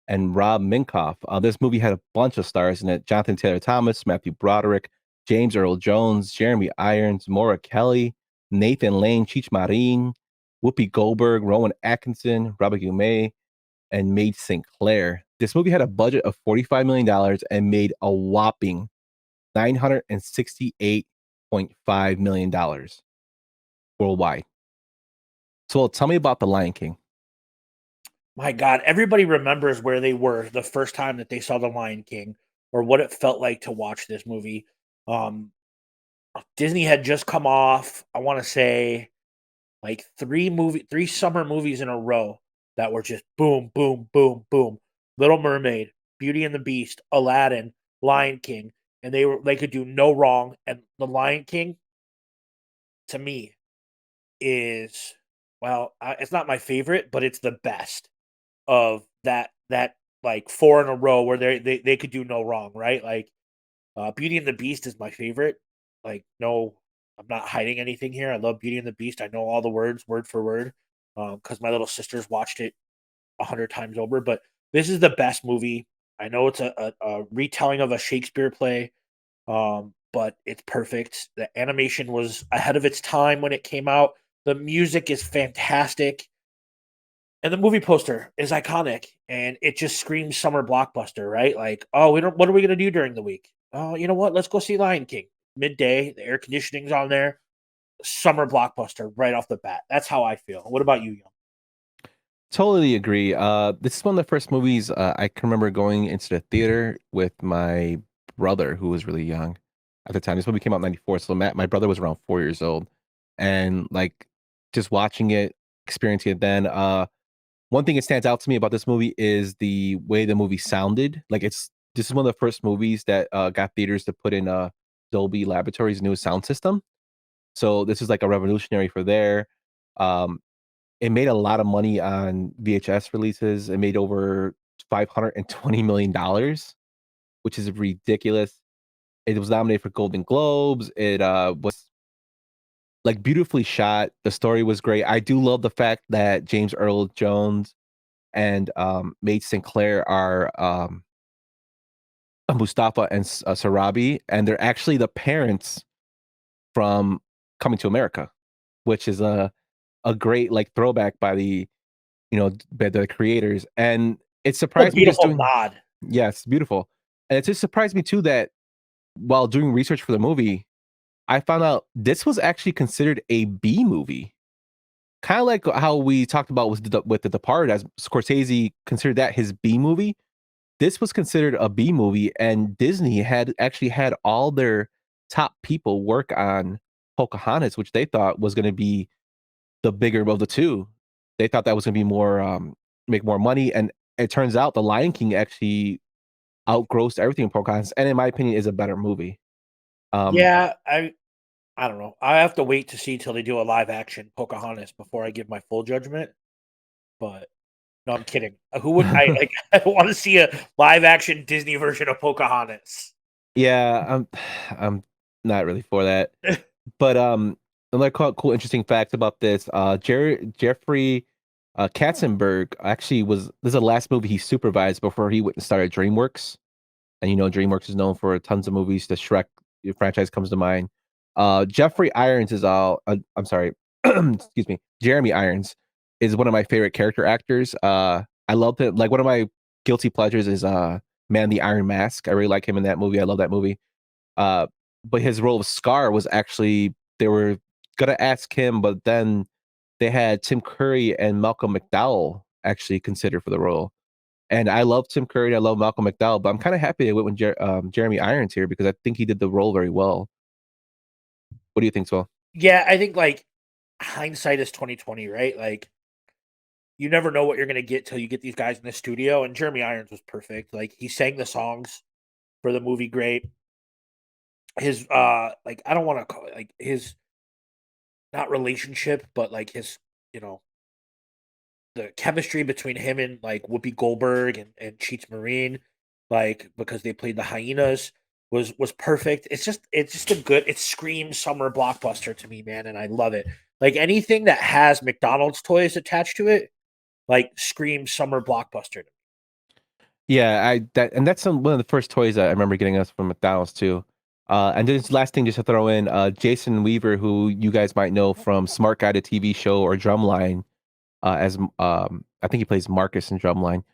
and Rob Minkoff. This movie had a bunch of stars in it: Jonathan Taylor Thomas, Matthew Broderick, James Earl Jones, Jeremy Irons, Maura Kelly, Nathan Lane, Cheech Marin, Whoopi Goldberg, Rowan Atkinson, Robert Guillaume, and Maid St. Clair. This movie had a budget of $45 million and made a whopping $968.5 million worldwide. So tell me about The Lion King. My God, everybody remembers where they were the first time that they saw The Lion King, or what it felt like to watch this movie. Disney had just come off, I want to say, like three summer movies in a row that were just boom, boom, boom, boom. Little Mermaid, Beauty and the Beast, Aladdin, Lion King, and they could do no wrong. And The Lion King, to me, is, well, it's not my favorite, but it's the best of that like four in a row where they could do no wrong, right? Like Beauty and the Beast is my favorite. Like, no, I'm not hiding anything here. I love Beauty and the Beast. I know all the words word for word because my little sisters watched it 100 times over. But this is the best movie. I know it's a retelling of a Shakespeare play, but it's perfect. The animation was ahead of its time when it came out. The music is fantastic. And the movie poster is iconic, and it just screams summer blockbuster, right? Like, oh, what are we going to do during the week? Oh, you know what? Let's go see Lion King. Midday, the air conditioning's on there. Summer blockbuster right off the bat. That's how I feel. What about you, Young? Totally agree. This is one of the first movies I can remember going into the theater with my brother, who was really young at the time. This movie came out in 94, so my brother was around 4 years old. And like just watching it, experiencing it then, one thing that stands out to me about this movie is the way the movie sounded. Like this is one of the first movies that got theaters to put in Dolby Laboratories' new sound system. So this is like a revolutionary for there. It made a lot of money on VHS releases. It made over $520 million, which is ridiculous. It was nominated for Golden Globes. It was like beautifully shot. The story was great. I do love the fact that James Earl Jones and Maid St. Clair are Mustafa and Sarabi, and they're actually the parents from Coming to America, which is a great like throwback by by the creators. And it surprised me just beautiful doing nod. yes, beautiful. And it just surprised me too that while doing research for the movie, I found out this was actually considered a B movie. Kind of like how we talked about with The Departed, as Scorsese considered that his B movie. This was considered a B movie, and Disney had actually had all their top people work on Pocahontas, which they thought was going to be the bigger of the two. They thought that was going to be more make more money, and it turns out The Lion King actually outgrossed everything in Pocahontas, and in my opinion, is a better movie. Yeah, I don't know. I have to wait to see till they do a live action Pocahontas before I give my full judgment. But no, I'm kidding. Who would I like? I want to see a live action Disney version of Pocahontas. Yeah, I'm not really for that. But another cool interesting fact about this, Jeffrey Katzenberg actually this is the last movie he supervised before he went and started DreamWorks. And DreamWorks is known for tons of movies. The Shrek franchise comes to mind. Jeffrey Irons is I'm sorry, excuse me. Jeremy Irons is one of my favorite character actors. I love it. Like one of my guilty pleasures is Man the Iron Mask. I really like him in that movie. I love that movie. But his role of Scar was actually, they were gonna ask him, but then they had Tim Curry and Malcolm McDowell actually considered for the role. And I love Tim Curry. I love Malcolm McDowell, but I'm kind of happy they went with Jeremy Irons here because I think he did the role very well. What do you think, Swell? Yeah, I think like hindsight is 2020, right? Like you never know what you're gonna get till you get these guys in the studio. And Jeremy Irons was perfect. Like he sang the songs for the movie great. His like I don't want to call it like his not relationship, but like his, you know, the chemistry between him and like Whoopi Goldberg and Cheech Marine, like because they played the hyenas was perfect. It's just a good it screams summer blockbuster to me, man, and I love it. Like anything that has McDonald's toys attached to it, like screams summer blockbuster. Yeah, that's one of the first toys that I remember getting us from McDonald's too. And then this last thing, just to throw in, Jason Weaver, who you guys might know from Smart Guy, the TV show, or Drumline, as I think he plays Marcus in Drumline.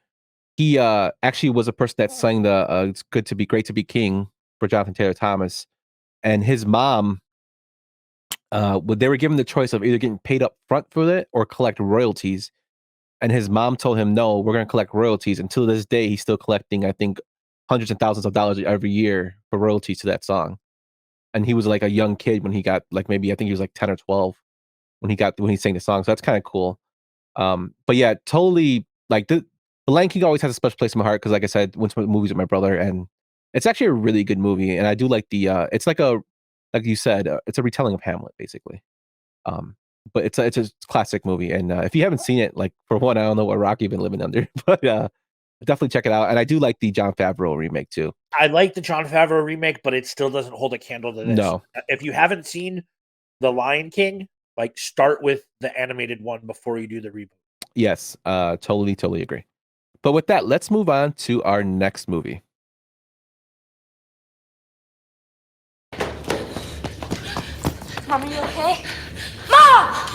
He actually was a person that sang the "It's Good to Be Great to Be King" for Jonathan Taylor Thomas, and his mom. They were given the choice of either getting paid up front for it or collect royalties. And his mom told him, no, we're going to collect royalties. Until this day, he's still collecting, I think, hundreds of thousands of dollars every year for royalties to that song. And he was like a young kid when he got like maybe I think he was like 10 or 12 when he sang the song. So that's kind of cool. But yeah, totally like the Lion King always has a special place in my heart because like I said, went to movies with my brother and it's actually a really good movie. And I do like it's like like you said, it's a retelling of Hamlet basically. But it's a classic movie, and if you haven't seen it, like for one, I don't know what rock you've been living under, but definitely check it out. And I do like the Jon Favreau remake too. I like the Jon Favreau remake, but it still doesn't hold a candle to this. No, If you haven't seen The Lion King, like start with the animated one before you do the reboot. yes, totally agree. But with that, let's move on to our next movie. Mom, are you okay? Mom!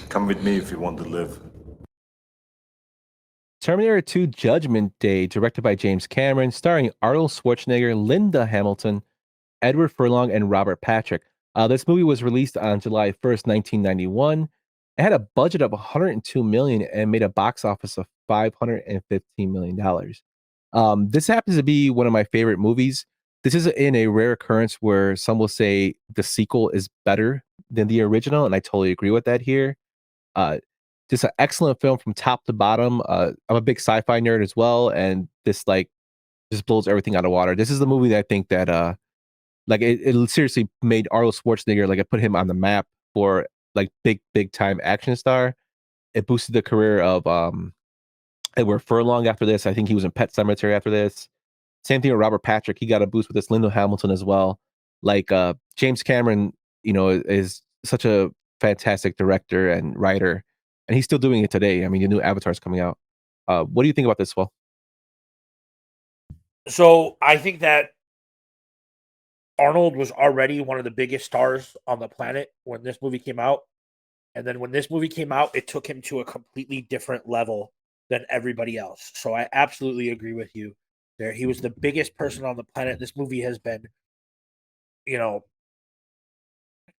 Come with me if you want to live. Terminator 2 Judgment Day, directed by James Cameron, starring Arnold Schwarzenegger, Linda Hamilton, Edward Furlong, and Robert Patrick. This movie was released on July 1st, 1991. It had a budget of $102 million and made a box office of $515 million. This happens to be one of my favorite movies. This is in a rare occurrence where some will say the sequel is better than the original, and I totally agree with that here. Uh, just an excellent film from top to bottom. I'm a big sci-fi nerd as well, and this like just blows everything out of water. This is the movie that I think that like it seriously made Arnold Schwarzenegger like it put him on the map for like big time action star. It boosted the career of Edward Furlong after this. I think he was in Pet Sematary after this. Same thing with Robert Patrick. He got a boost with this Linda Hamilton as well. Like James Cameron, you know, is such a fantastic director and writer, and he's still doing it today. I mean, the new Avatar's coming out. What do you think about this, Will? So I think that Arnold was already one of the biggest stars on the planet when this movie came out. And then when this movie came out, it took him to a completely different level than everybody else. So I absolutely agree with you there. He was the biggest person on the planet. This movie has been, you know,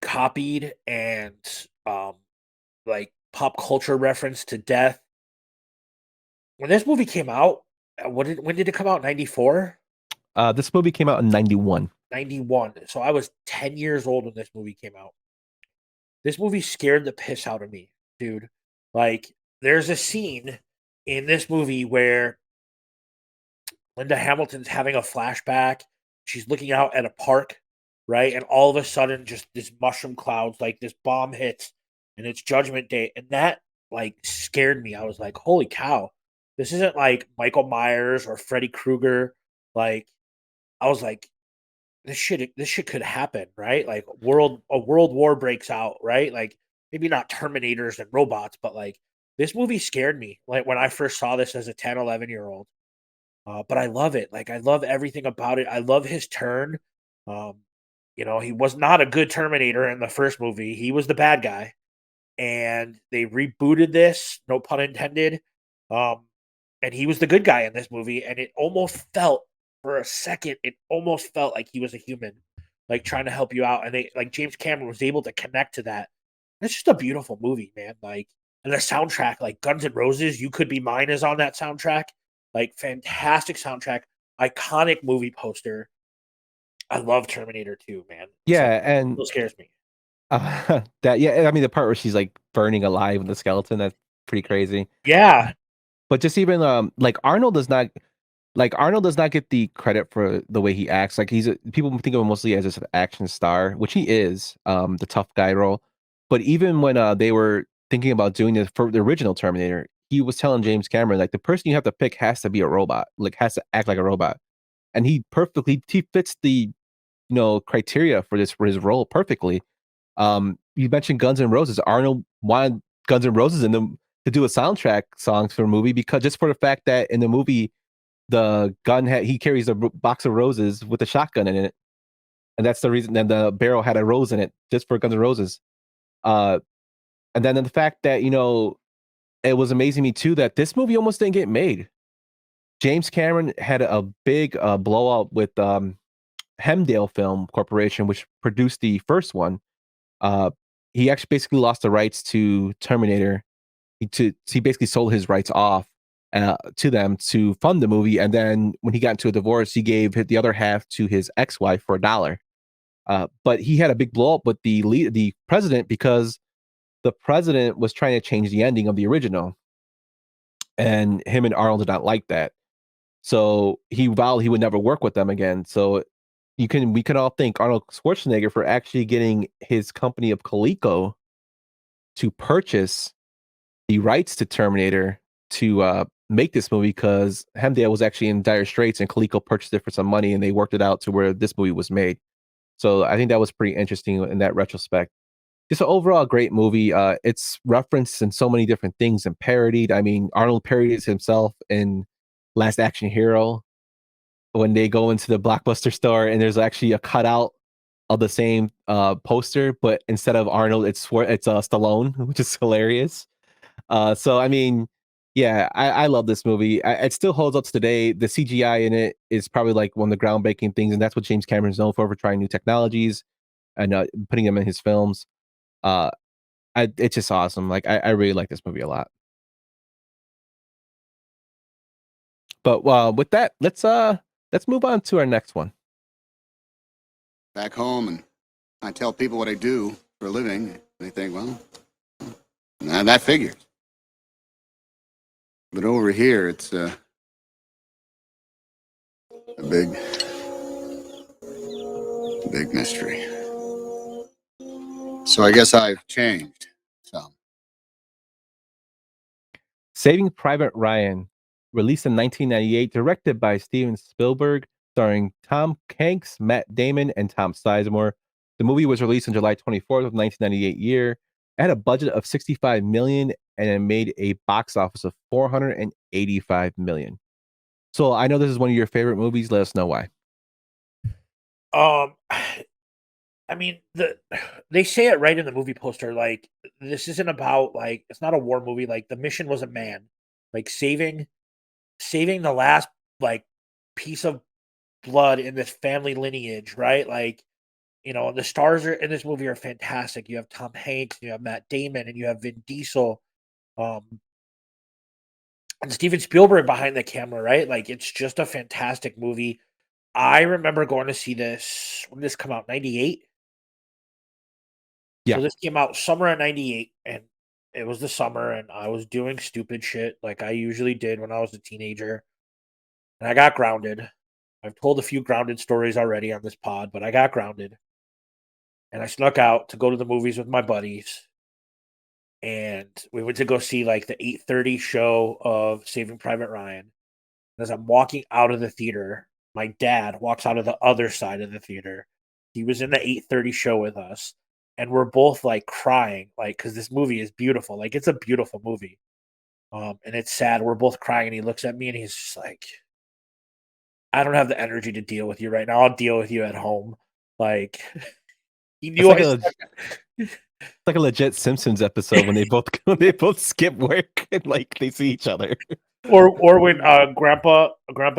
copied and like pop culture reference to death. When this movie came out, when did it come out? 94? This movie came out in 91. 91. So I was 10 years old when this movie came out. This movie scared the piss out of me, dude. Like, there's a scene in this movie where Linda Hamilton's having a flashback. She's looking out at a park, right? And all of a sudden, just this mushroom clouds, like this bomb hits, and it's Judgment Day. And that, like, scared me. I was like, holy cow. This isn't like Michael Myers or Freddy Krueger. Like, I was like, this shit could happen, right? Like a world war breaks out, right? Like maybe not Terminators and robots, but like this movie scared me like when I first saw this as a 10, 11-year-old. But I love it. Like I love everything about it. I love his turn. You know, he was not a good Terminator in the first movie. He was the bad guy. And they rebooted this, no pun intended. And he was the good guy in this movie and it almost felt for a second, it almost felt like he was a human, like trying to help you out. And they like James Cameron was able to connect to that. It's just a beautiful movie, man. Like And the soundtrack, like Guns N' Roses, You Could Be Mine is on that soundtrack. Like, fantastic soundtrack, iconic movie poster. I love Terminator 2, man. Yeah, and Still scares me. I mean, the part where she's like burning alive in the skeleton, that's pretty crazy. Yeah. But just even like Arnold does not get the credit for the way he acts. Like people think of him mostly as just an action star, which he is, the tough guy role. But even when they were thinking about doing this for the original Terminator, he was telling James Cameron, like, the person you have to pick has to be a robot, like has to act like a robot. And he fits the criteria for his role perfectly. You mentioned Guns N' Roses. Arnold wanted Guns N' Roses in them to do a soundtrack songs for a movie, because just for the fact that in the movie the gun he carries a box of roses with a shotgun in it, and that's the reason. Then the barrel had a rose in it just for Guns N' Roses. And then the fact that it was amazing to me too that this movie almost didn't get made. James Cameron had a big blowout with Hemdale Film Corporation, which produced the first one. He actually basically lost the rights to Terminator. He basically sold his rights off to them to fund the movie, and then when he got into a divorce, he gave the other half to his ex-wife for $1. But he had a big blow up with the president, because the president was trying to change the ending of the original, and him and Arnold did not like that. So he vowed he would never work with them again. So we can all thank Arnold Schwarzenegger for actually getting his company of Coleco to purchase the rights to Terminator to make this movie, because Hemdale was actually in dire straits and Coleco purchased it for some money, and they worked it out to where this movie was made. So I think that was pretty interesting in that retrospect. Just an overall great movie. It's referenced in so many different things and parodied. I mean, Arnold parodies himself in Last Action Hero when they go into the Blockbuster store and there's actually a cutout of the same poster, but instead of Arnold, it's Stallone, which is hilarious. So I mean, yeah, I love this movie. It still holds up to today. The CGI in it is probably like one of the groundbreaking things, and that's what James Cameron's known for trying new technologies and putting them in his films. It's just awesome. Like I really like this movie a lot. But with that, let's move on to our next one. Back home, and I tell people what I do for a living. They think, well, that figures. But over here, it's a big mystery. So I guess I've changed some. Saving Private Ryan, released in 1998, directed by Steven Spielberg, starring Tom Hanks, Matt Damon, and Tom Sizemore. The movie was released on July 24th of 1998 year. It had a budget of $65 million, and it made a box office of $485 million. So I know this is one of your favorite movies. Let us know why. I mean, they say it right in the movie poster. Like, this isn't about, like, it's not a war movie. Like, the mission was a man, like saving the last like piece of blood in this family lineage, right? Like, the stars in this movie are fantastic. You have Tom Hanks, you have Matt Damon, and you have Vin Diesel, and Steven Spielberg behind the camera, right? Like, it's just a fantastic movie. I remember going to see this. When did this come out? 98? Yeah. So this came out summer of 98, and it was the summer, and I was doing stupid shit like I usually did when I was a teenager. And I got grounded. I've told a few grounded stories already on this pod, but I got grounded. And I snuck out to go to the movies with my buddies. And we went to go see like the 8:30 show of Saving Private Ryan. As I'm walking out of the theater, my dad walks out of the other side of the theater. He was in the 8:30 show with us. And we're both like crying, like, because this movie is beautiful. Like, it's a beautiful movie. And it's sad. We're both crying. And he looks at me and he's just like, I don't have the energy to deal with you right now. I'll deal with you at home. Like, he knew it's like a legit Simpsons episode when they both skip work and like they see each other. Or when Grandpa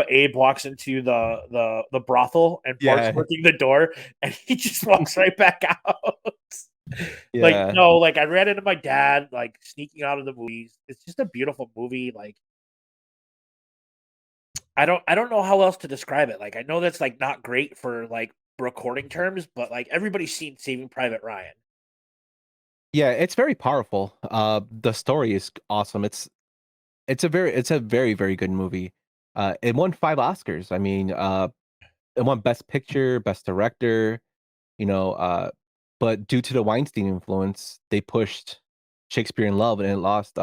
Abe walks into the brothel and Bart's working the door and he just walks right back out. Like, Yeah. no, like I ran into my dad, like sneaking out of the movies. It's just a beautiful movie. Like, I don't know how else to describe it. Like, I know that's like not great for like recording terms, but like everybody's seen Saving Private Ryan. Yeah, it's very powerful. The story is awesome. It's a very, very good movie. It won 5 Oscars. I mean, it won Best Picture, Best Director, you know, but due to the Weinstein influence, they pushed Shakespeare in Love and it lost.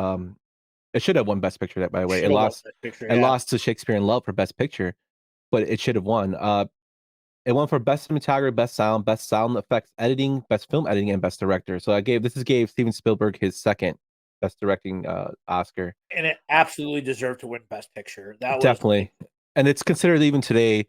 It should have won Best Picture. That, by the way, Should have won that picture. It Yeah, lost to Shakespeare in Love for Best Picture, but it should have won. It won for Best Cinematography, Best Sound Effects Editing, Best Film Editing, and Best Director. So gave Steven Spielberg his second Best Directing Oscar. and it absolutely deserved to win Best Picture. That was Definitely, and it's considered even today.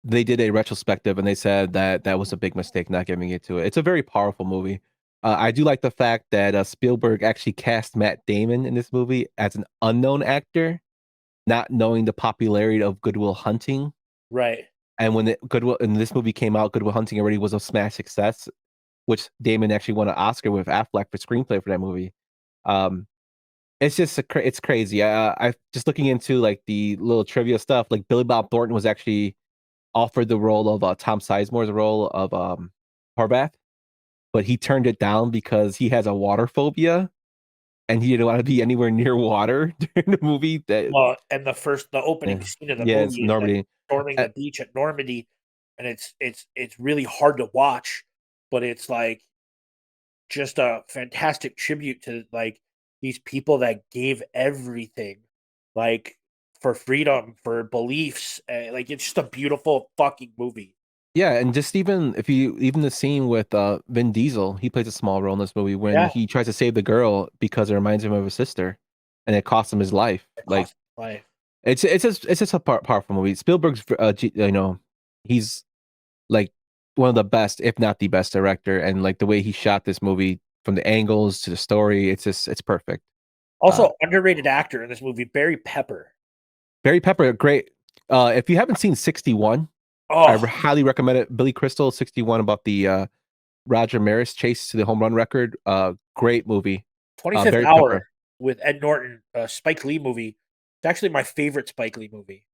They did a retrospective, and they said that that was a big mistake not giving it to it. It's a very powerful movie. I do like the fact that Spielberg actually cast Matt Damon in this movie as an unknown actor, not knowing the popularity of Good Will Hunting. right. And when Goodwill and this movie came out, Good Will Hunting already was a smash success, which Damon actually won an Oscar with Affleck for screenplay for that movie. Um, it's just it's crazy. I just looking into like the little trivia stuff. Like Billy Bob Thornton was actually offered the role of Tom Sizemore's role of Horvath, but he turned it down because he has a water phobia and he didn't want to be anywhere near water during the movie. That Well, and the opening scene of the yeah, it's movie is them Normandy. storming Uh, the beach at Normandy, and it's really hard to watch, but it's like just a fantastic tribute to like these people that gave everything, like for freedom, for beliefs. Like it's just a beautiful fucking movie. Yeah, and just even the scene with Vin Diesel, he plays a small role in this movie when Yeah, he tries to save the girl because it reminds him of his sister, and it costs him his life. it Like cost life. it's just a powerful movie. Spielberg's he's like one of the best, if not the best director, and like the way he shot this movie from the angles to the story, it's perfect. Uh, Also, underrated actor in this movie, Barry Pepper. Barry Pepper, great. If you haven't seen 61, I Oh, highly recommend it. Billy Crystal, 61, about the Roger Maris chase to the home run record. Great movie. 25th Barry Hour Pepper. with Ed Norton, Spike Lee movie. It's actually my favorite Spike Lee movie.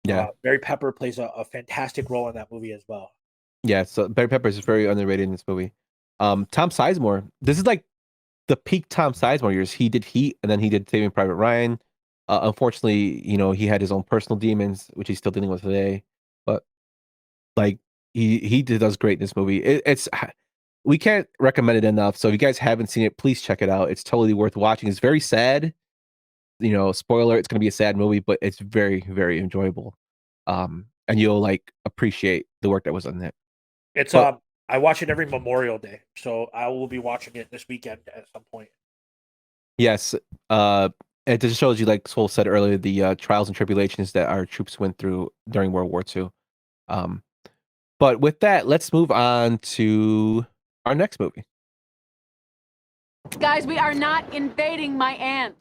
Yeah. Barry Pepper plays a fantastic role in that movie as well. Yeah. So Barry Pepper is very underrated in this movie. Tom Sizemore. This is like the peak Tom Sizemore years. He did Heat and then he did Saving Private Ryan. Unfortunately, he had his own personal demons, which he's still dealing with today. But like does great in this movie. It's we can't recommend it enough. So if you guys haven't seen it, please check it out. It's totally worth watching. It's very sad. Spoiler, it's gonna be a sad movie, but it's very, very enjoyable. And you'll like appreciate the work that was on it. It's But I watch it every Memorial Day, so I will be watching it this weekend at some point. yes, it just shows you, like Soul said earlier, the trials and tribulations that our troops went through during World War II. Um, but with that, let's move on to our next movie. Guys, we are not invading my aunt.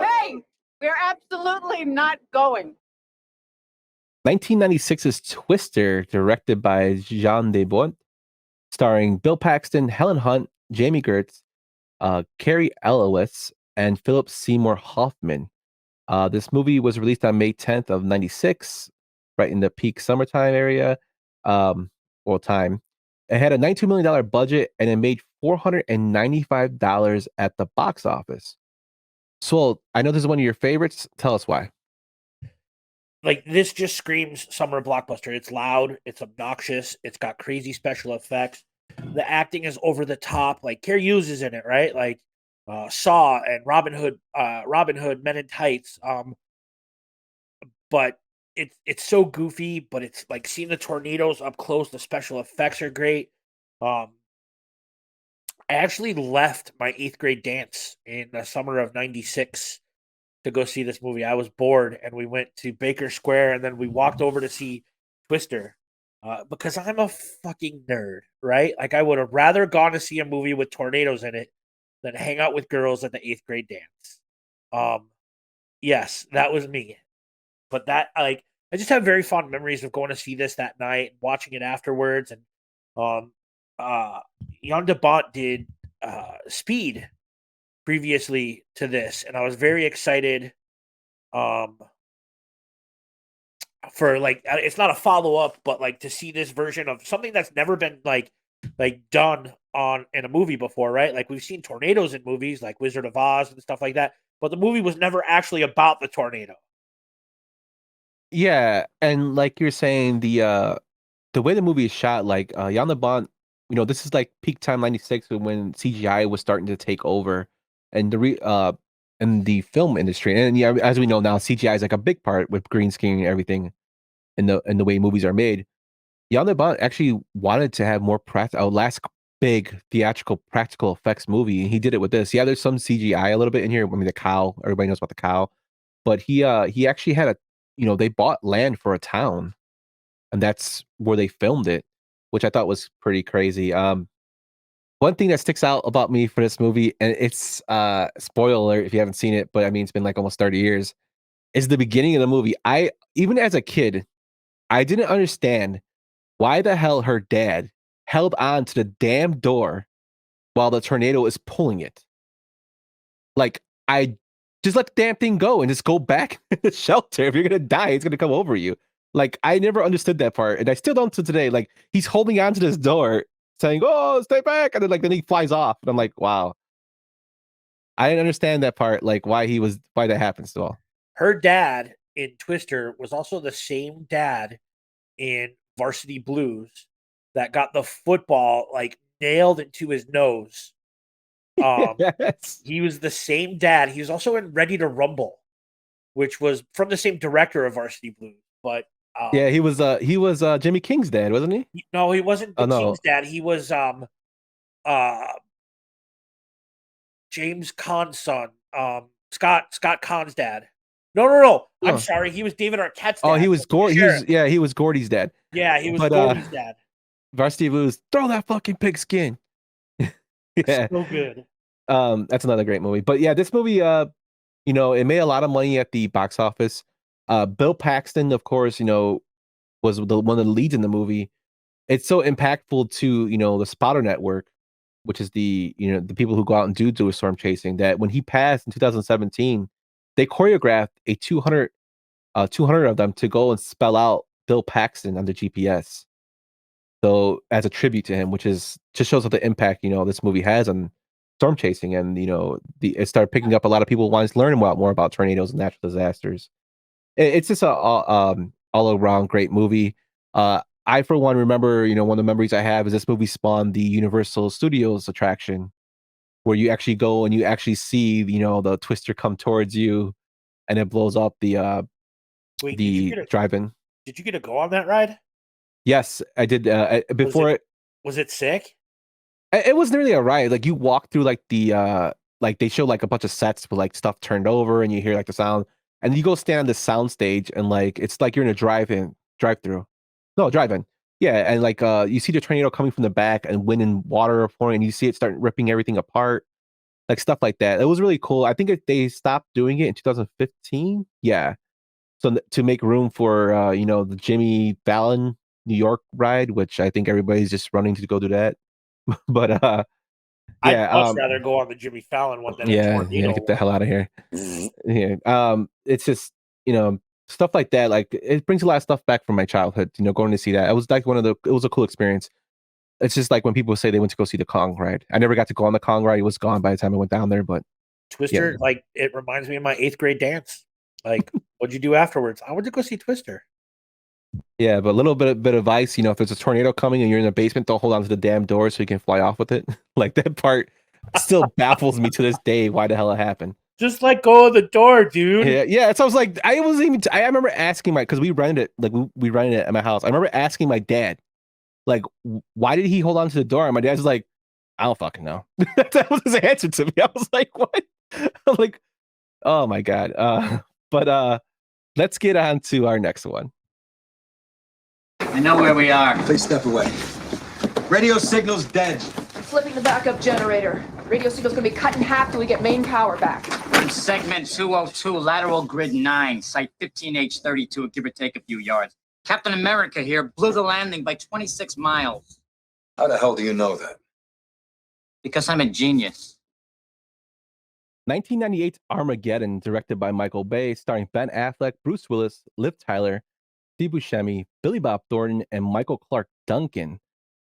Hey, we're absolutely not going. 1996's Twister, directed by Jean Desbont, starring Bill Paxton, Helen Hunt, Jamie Gertz, Carrie Elwes, and Philip Seymour Hoffman. This movie was released on May 10th of 96, right in the peak summertime area, time. It had a $92 million budget and it made $495 at the box office. So I know this is one of your favorites. Tell us why. Like this just screams summer blockbuster. It's loud, it's obnoxious, it's got crazy special effects. The acting is over the top. Like Carrie Hughes is in it, right? Like Saw and Robin Hood, Men in Tights. But it's so goofy, but it's like seeing the tornadoes up close. The special effects are great. I actually left my 8th grade dance in the summer of '96 to go see this movie. I was bored, and we went to Baker Square, and then we walked over to see Twister because I'm a fucking nerd, right? Like I would have rather gone to see a movie with tornadoes in it than hang out with girls at the 8th grade dance. Yes, that was me. But that like I just have very fond memories of going to see this that night, watching it afterwards, and Jan de Bont did Speed previously to this, and I was very excited for like it's not a follow up, but like to see this version of something that's never been like done in a movie before, right? Like we've seen tornadoes in movies like Wizard of Oz and stuff like that, but the movie was never actually about the tornado. Yeah, and like you're saying, the way the movie is shot, like Jan de Bont, this is like peak time '96 when CGI was starting to take over, and in the film industry, and yeah, as we know now, CGI is like a big part with green screen and everything, in the way movies are made. Jan de Bont actually wanted to have more last big theatrical practical effects movie, and he did it with this. Yeah, there's some CGI a little bit in here. I mean, the cow, everybody knows about the cow, but he actually had they bought land for a town, and that's where they filmed it, which I thought was pretty crazy. One thing that sticks out about me for this movie, and it's spoiler alert if you haven't seen it, but I mean it's been like almost 30 years, is the beginning of the movie. I even as a kid, I didn't understand why the hell her dad held on to the damn door while the tornado is pulling it. Like, I just let the damn thing go and just go back to the shelter. If you're gonna die, it's gonna come over you. Like, I never understood that part, and I still don't to today. Like, he's holding on to this door, saying, "Oh, stay back," and then he flies off, and I'm like, wow. I didn't understand that part, like why that happens to all. Her dad in Twister was also the same dad in Varsity Blues that got the football like nailed into his nose. Yes. He was the same dad. He was also in Ready to Rumble, which was from the same director of Varsity Blues. But yeah, he was Jimmy King's dad, wasn't he? No, he wasn't King's dad. He was James Caan's son, Scott Caan's dad. No. I'm sorry. He was David Arquette's dad. Oh, he was he was Gordy's dad. Yeah, he was Gordy's dad. Varsity Blues, throw that fucking pigskin. Yeah. So good. That's another great movie. But yeah, this movie, it made a lot of money at the box office. Bill Paxton, of course, was one of the leads in the movie. It's so impactful to, the Spotter Network, which is the people who go out and do a storm chasing, that when he passed in 2017, they choreographed a 200 of them to go and spell out Bill Paxton on the GPS. So as a tribute to him, which is just shows what the impact, this movie has on storm chasing, and it started picking up a lot of people wanting to learn more about tornadoes and natural disasters. It's just a all around great movie. I for one remember, one of the memories I have is this movie spawned the Universal Studios attraction, where you actually go and you actually see the twister come towards you, and it blows up the drive-in. Did you get to go on that ride? Yes, I did. Before was it sick? It wasn't really a ride. Like, you walk through like the like they show like a bunch of sets with like stuff turned over, and you hear like the sound, and you go stand on the sound stage, and like it's like you're in a drive-in. Yeah, and like you see the tornado coming from the back, and wind and water are pouring, and you see it start ripping everything apart, like stuff like that. It was really cool. I think they stopped doing it in 2015. Yeah, so to make room for the Jimmy Fallon New York ride, which I think everybody's just running to go do that. But yeah, I'd much rather go on the Jimmy Fallon one than a tornado. Get the hell out of here. Yeah, it's just stuff like that. Like, it brings a lot of stuff back from my childhood. Going to see that, it was like it was a cool experience. It's just like when people say they went to go see the Kong ride. I never got to go on the Kong ride. It was gone by the time I went down there. But Twister, like, it reminds me of my 8th grade dance. Like, what'd you do afterwards? I went to go see Twister. Yeah, but a little bit of advice, if there's a tornado coming and you're in the basement, don't hold on to the damn door so you can fly off with it. Like, that part still baffles me to this day why the hell it happened. Just let go of the door, dude. Yeah. So I was like, I remember asking because we rented it, like we rented it at my house. I remember asking my dad, like, why did he hold on to the door? And my dad's like, I don't fucking know. That was his answer to me. I was like, what? I'm like, oh my God. But let's get on to our next one. I know where we are. Please step away. Radio signal's dead. flipping the backup generator. Radio signal's gonna be cut in half till we get main power back. From segment 202, lateral grid 9, site 15H32, give or take a few yards. Captain America here blew the landing by 26 miles. How the hell do you know that? Because I'm a genius. 1998's Armageddon, directed by Michael Bay, starring Ben Affleck, Bruce Willis, Liv Tyler, Steve Buscemi, Billy Bob Thornton, and Michael Clark Duncan.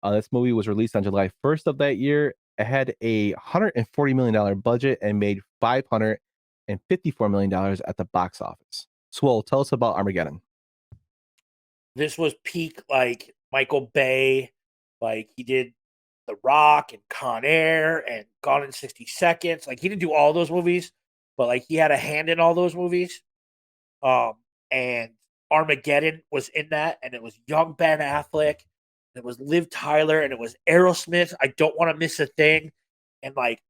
This movie was released on July 1st of that year. It had a $140 million budget and made $554 million at the box office. Swole, tell us about Armageddon. This was peak, like, Michael Bay. Like, he did The Rock and Con Air and Gone in 60 Seconds. Like, he didn't do all those movies, but, like, he had a hand in all those movies. And Armageddon was in that, and it was young Ben Affleck. It was Liv Tyler, and it was Aerosmith. I don't want to miss a thing. And, like,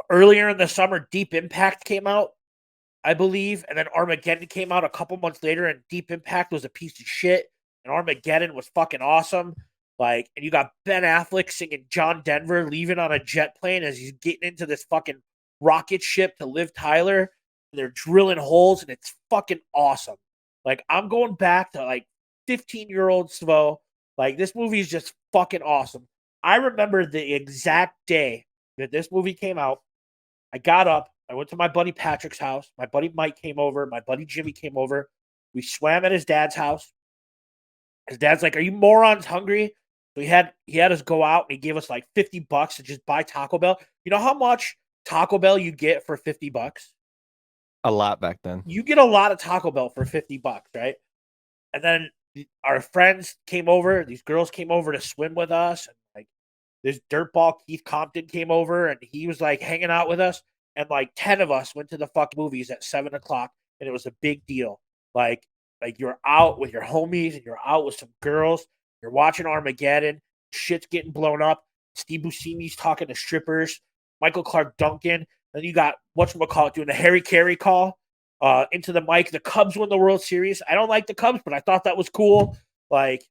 earlier in the summer, Deep Impact came out, I believe. And then Armageddon came out a couple months later, and Deep Impact was a piece of shit. And Armageddon was fucking awesome. Like, and you got Ben Affleck singing John Denver leaving on a jet plane as he's getting into this fucking rocket ship to Liv Tyler. And they're drilling holes, and it's fucking awesome. Like, I'm going back to, like, 15-year-old Svo. Like, this movie is just fucking awesome. I remember the exact day that this movie came out. I got up. I went to my buddy Patrick's house. My buddy Mike came over. My buddy Jimmy came over. We swam at his dad's house. His dad's like, "Are you morons hungry?" So he had us go out, and he gave us like $50 to just buy Taco Bell. You know how much Taco Bell you get for $50? A lot back then. You get a lot of Taco Bell for $50, right? And then our friends came over. These girls came over to swim with us. And like this dirtball Keith Compton came over, and he was like hanging out with us. And like 10 of us went to the fucking movies at 7:00, and it was a big deal. Like you're out with your homies, and you're out with some girls. You're watching Armageddon. Shit's getting blown up. Steve Buscemi's talking to strippers. Michael Clark Duncan. Then you got whatchamacallit doing the Harry Carey call into the mic. The Cubs win the World Series. I don't like the Cubs, but I thought that was cool. Like,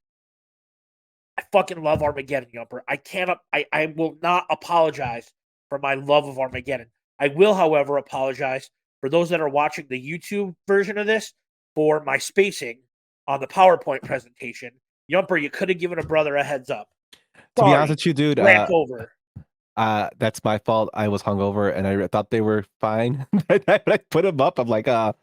I fucking love Armageddon, Yumper. I will not apologize for my love of Armageddon. I will, however, apologize for those that are watching the YouTube version of this for my spacing on the PowerPoint presentation. Yumper, you could have given a brother a heads up. To be honest with you, dude, over. That's my fault. I was hungover, and I thought they were fine. I put them up. I'm like, but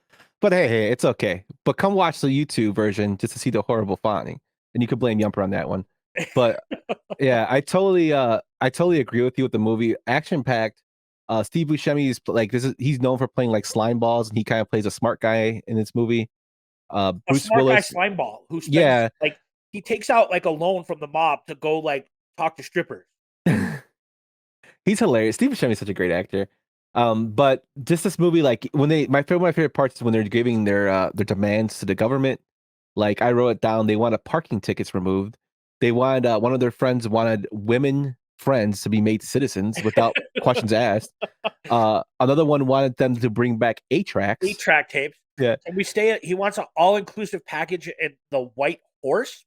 hey, it's okay. But come watch the YouTube version just to see the horrible fonting, and you could blame Yumper on that one. But yeah, I totally agree with you with the movie. Action packed. Steve Buscemi is like he's known for playing like slime balls, and he kind of plays a smart guy in this movie. Bruce smart Willis, guy slime ball who spends, like he takes out like a loan from the mob to go like talk to strippers. He's hilarious. Steve Buscemi is such a great actor. But just this movie, like when my favorite parts is when they're giving their demands to the government. Like I wrote it down. They wanted parking tickets removed. They wanted one of their friends wanted women friends to be made citizens without questions asked. Another one wanted them to bring back 8-track tapes. Yeah. And he wants an all-inclusive package in the White Horse.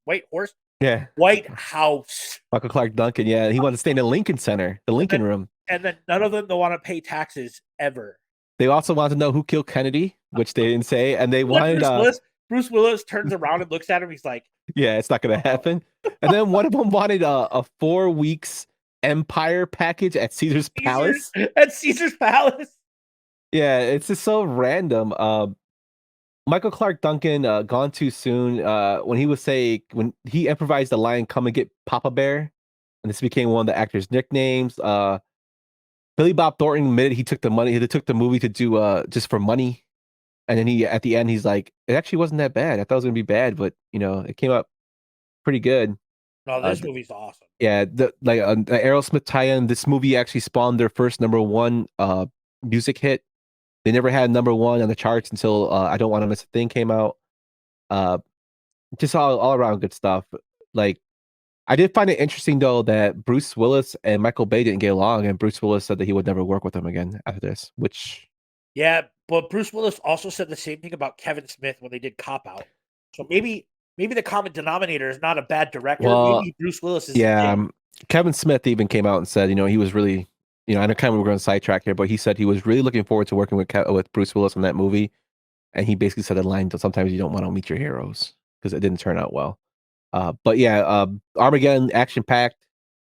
Yeah. White House. Michael Clark Duncan. Yeah. He wanted to stay in the Lincoln Center, the Lincoln Room. And then none of them don't want to pay taxes ever. They also wanted to know who killed Kennedy, which they didn't say. And they wanted Bruce Willis turns around and looks at him. He's like, yeah, it's not going to happen. And then one of them wanted a 4 weeks Empire package at Caesar's Palace. At Caesar's Palace. Yeah, it's just so random. Michael Clark Duncan, Gone Too Soon, when he improvised the line, "Come and get Papa Bear," and this became one of the actors' nicknames. Billy Bob Thornton admitted he took the money, he took the movie to do just for money. And then at the end, he's like, "It actually wasn't that bad. I thought it was going to be bad, but it came up pretty good." No, this movie's awesome. Yeah, the Aerosmith tie-in. This movie actually spawned their first #1 music hit. They never had #1 on the charts until "I Don't Want to Miss a Thing" came out. Just all around good stuff. Like, I did find it interesting though that Bruce Willis and Michael Bay didn't get along, and Bruce Willis said that he would never work with him again after this. Which, yeah, but Bruce Willis also said the same thing about Kevin Smith when they did Cop Out. So maybe the common denominator is not a bad director. Well, maybe Bruce Willis is. Yeah, Kevin Smith even came out and said, he was really, I know kind of we're going to sidetrack here, but he said he was really looking forward to working with Bruce Willis on that movie. And he basically said the line, sometimes you don't want to meet your heroes because it didn't turn out well. But yeah, Armageddon, action packed.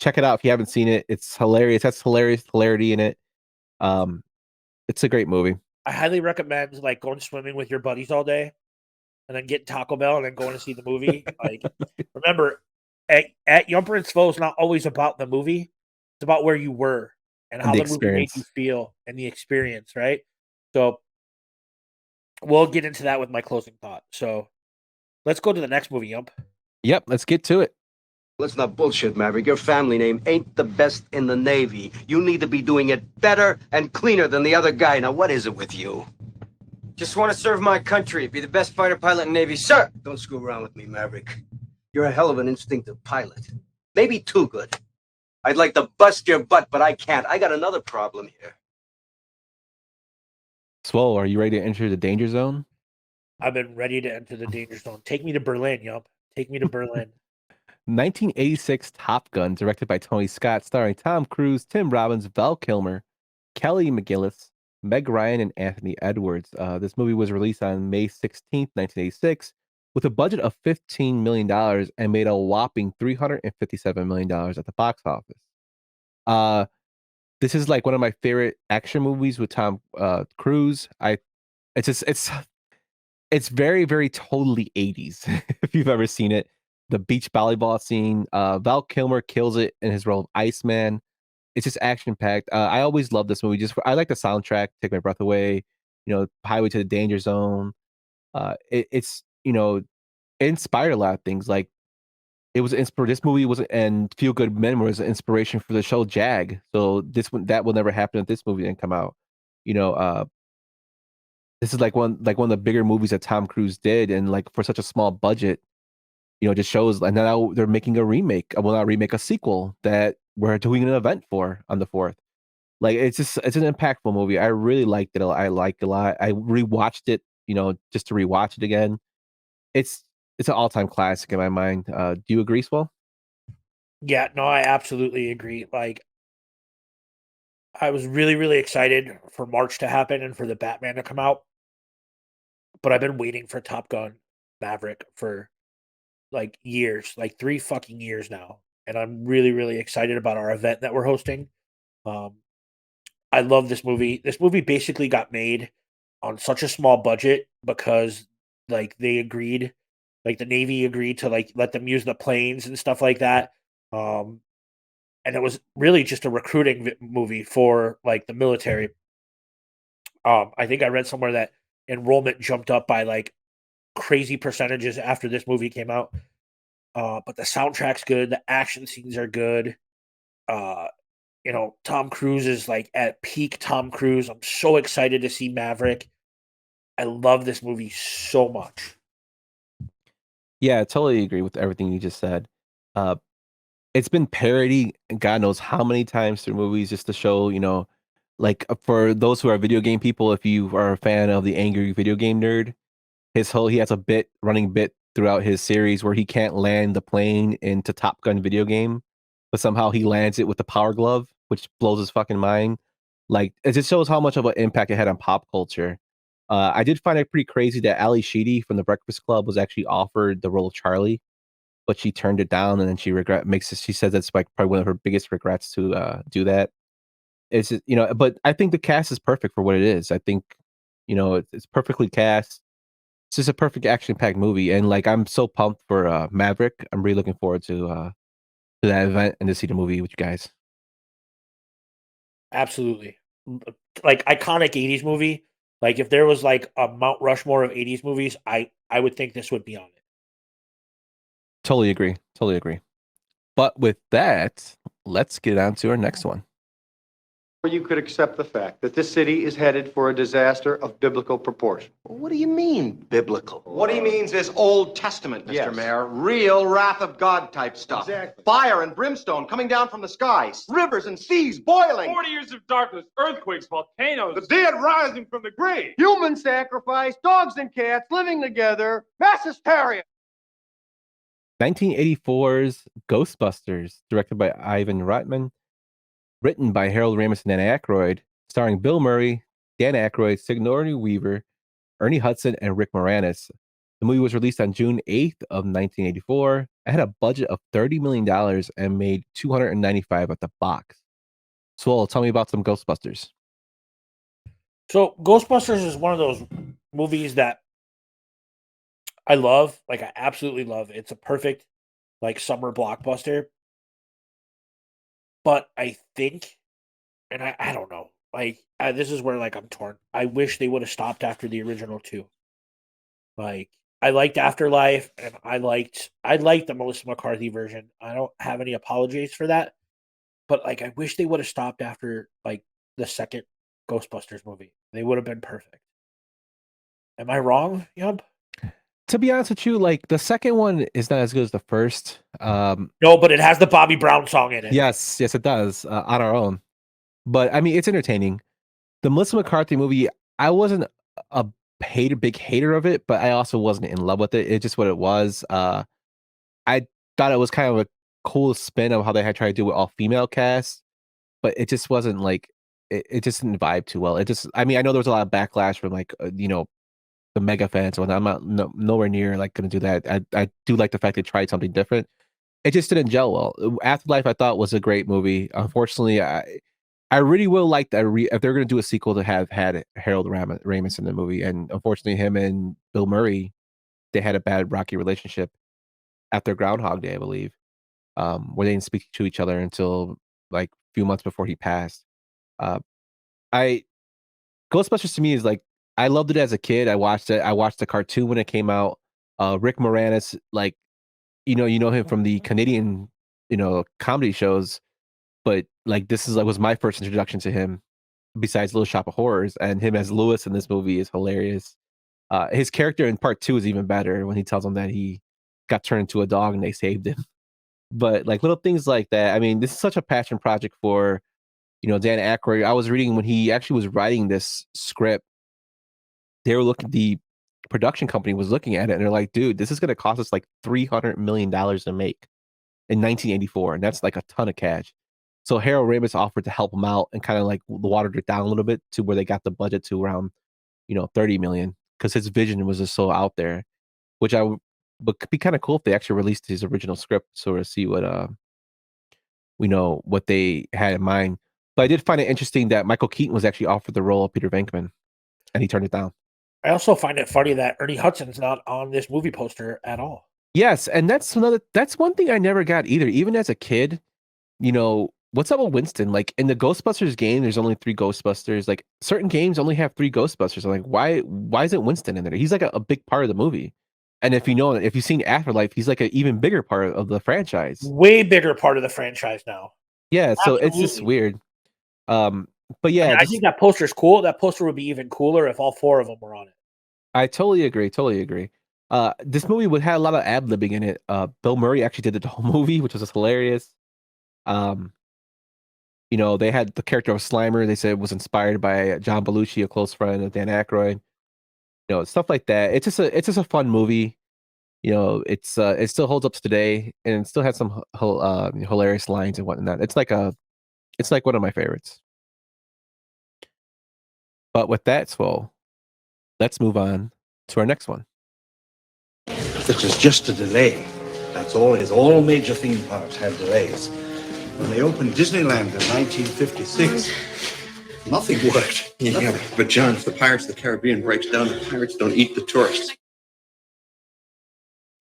Check it out if you haven't seen it. It's hilarious. That's hilarity in it. It's a great movie. I highly recommend like going swimming with your buddies all day and then getting Taco Bell and then going to see the movie. Like, remember, at Yumper and Svo is not always about the movie. It's about where you were and how the movie made you feel and the experience, right? So we'll get into that with my closing thought. So let's go to the next movie, Yump. Yep, let's get to it. Let's not bullshit, Maverick. Your family name ain't the best in the Navy. You need to be doing it better and cleaner than the other guy. Now, what is it with you? Just want to serve my country, be the best fighter pilot in Navy, sir. Don't screw around with me, Maverick. You're a hell of an instinctive pilot. Maybe too good. I'd like to bust your butt, but I can't. I got another problem here. Swole, are you ready to enter the danger zone? I've been ready to enter the danger zone. Take me to Berlin, Yump. Take me to Berlin. 1986 Top Gun, directed by Tony Scott, starring Tom Cruise, Tim Robbins, Val Kilmer, Kelly McGillis, Meg Ryan, and Anthony Edwards. This movie was released on May 16th, 1986, with a budget of $15 million and made a whopping $357 million at the box office. This is like one of my favorite action movies with Tom Cruise. It's very, very totally 80s, if you've ever seen it. The beach volleyball scene. Val Kilmer kills it in his role of Iceman. It's just action packed. I always love this movie. I like the soundtrack. Take My Breath Away. Highway to the Danger Zone. It's it inspired a lot of things. Like it was this movie was and Feel Good Men was an inspiration for the show Jag. So that will never happen if this movie didn't come out. This is like one of the bigger movies that Tom Cruise did, and like for such a small budget. Just shows, and now they're making a remake. Well, not remake, a sequel that we're doing an event for on the 4th. Like it's an impactful movie. I really liked it. I liked it a lot. I rewatched it, just to rewatch it again. It's an all-time classic in my mind. Do you agree, Swell? Yeah, no, I absolutely agree. Like, I was really, really excited for March to happen and for the Batman to come out, but I've been waiting for Top Gun Maverick for like years, like 3 fucking years now. And I'm really, really excited about our event that we're hosting. I love this movie. This movie basically got made on such a small budget because like they agreed, like the Navy agreed to like let them use the planes and stuff like that. And it was really just a recruiting movie for like the military. I think I read somewhere that enrollment jumped up by like crazy percentages after this movie came out. But the soundtrack's good, the action scenes are good. Tom Cruise is like at peak Tom Cruise. I'm so excited to see Maverick. I love this movie so much. Yeah, I totally agree with everything you just said. It's been parodied God knows how many times through movies just to show, like for those who are video game people, if you are a fan of the Angry Video Game Nerd, he has a running bit throughout his series where he can't land the plane into Top Gun video game, but somehow he lands it with the power glove, which blows his fucking mind. Like it just shows how much of an impact it had on pop culture. I did find it pretty crazy that Ali Sheedy from The Breakfast Club was actually offered the role of Charlie, but she turned it down, and then she says that's like probably one of her biggest regrets to do that. It's just, but I think the cast is perfect for what it is. I think it's perfectly cast. It's just a perfect action-packed movie, and like I'm so pumped for Maverick. I'm really looking forward to that event and to see the movie with you guys. Absolutely, like iconic '80s movie. Like if there was like a Mount Rushmore of '80s movies, I would think this would be on it. Totally agree. But with that, let's get on to our next one. You could accept the fact that this city is headed for a disaster of biblical proportion. What do you mean, biblical? What he means is Old Testament, Mr. Mayor. Real wrath of God type stuff. Exactly. Fire and brimstone coming down from the skies. Rivers and seas boiling. 40 years of darkness, earthquakes, volcanoes. The dead rising from the grave. Human sacrifice, dogs and cats living together. Mass hysteria. 1984's Ghostbusters, directed by Ivan Reitman, written by Harold Ramis and Dan Aykroyd, starring Bill Murray, Dan Aykroyd, Sigourney Weaver, Ernie Hudson, and Rick Moranis. The movie was released on June 8th of 1984. It had a budget of $30 million and made $295 at the box. Swole, tell me about some Ghostbusters. So Ghostbusters is one of those movies that I love. Like, I absolutely love. It's a perfect, like, summer blockbuster. But I think, and I don't know, like, this is where, like, I'm torn. I wish they would have stopped after the original two. Like, I liked Afterlife, and I liked the Melissa McCarthy version. I don't have any apologies for that. But, like, I wish they would have stopped after, like, the second Ghostbusters movie. They would have been perfect. Am I wrong, Yump? To be honest with you, like, the second one is not as good as the first. No, but it has the Bobby Brown song in it. Yes, it does. On Our Own. But I mean, it's entertaining. The Melissa McCarthy movie, I wasn't a big hater of it, but I also wasn't in love with it. It's just what it was. I thought it was kind of a cool spin of how they had tried to do it all female cast, but it just wasn't like it just didn't vibe too well. It just, I mean, I know there was a lot of backlash from, like, the mega fans. So I'm not nowhere near like going to do that. I do like the fact they tried something different. It just didn't gel well. Afterlife, I thought, was a great movie. Unfortunately, I really will like that if they're going to do a sequel to have had Harold Ramis in the movie. And unfortunately, him and Bill Murray, they had a bad rocky relationship after Groundhog Day, I believe, where they didn't speak to each other until like a few months before he passed. Ghostbusters to me is like, I loved it as a kid. I watched it. I watched the cartoon when it came out. Rick Moranis, like, you know him from the Canadian, comedy shows, but like this is like was my first introduction to him besides Little Shop of Horrors, and him as Lewis in this movie is hilarious. His character in part 2 is even better when he tells them that he got turned into a dog and they saved him. But like little things like that. I mean, this is such a passion project for, Dan Aykroyd. I was reading when he actually was writing this script, the production company was looking at it and they're like, dude, this is going to cost us like $300 million to make in 1984. And that's like a ton of cash. So Harold Ramis offered to help him out and kind of like watered it down a little bit to where they got the budget to around, 30 million, because his vision was just so out there, which but could be kind of cool if they actually released his original script so to see what, what they had in mind. But I did find it interesting that Michael Keaton was actually offered the role of Peter Venkman and he turned it down. I also find it funny that Ernie Hudson's not on this movie poster at all. Yes, and that's one thing I never got either. Even as a kid, what's up with Winston? Like in the Ghostbusters game, there's only 3 Ghostbusters. Like certain games only have 3 Ghostbusters. I'm like, why isn't Winston in there? He's like a big part of the movie. And if you've seen Afterlife, he's like an even bigger part of the franchise. Way bigger part of the franchise now. Yeah, so it's just weird. But yeah, I think that poster's cool. That poster would be even cooler if all 4 of them were on it. I totally agree. This movie would have a lot of ad-libbing in it. Bill Murray actually did the whole movie, which was hilarious. They had the character of Slimer. They said it was inspired by John Belushi, a close friend of Dan Aykroyd. Stuff like that. It's just a fun movie. It still holds up today, and it still has some hilarious lines and whatnot. It's like one of my favorites. But with that, Swole, let's move on to our next one. This is just a delay. That's all it is. All major theme parks have delays. When they opened Disneyland in 1956, nothing worked. Yeah, but John, if the Pirates of the Caribbean breaks down, the pirates don't eat the tourists.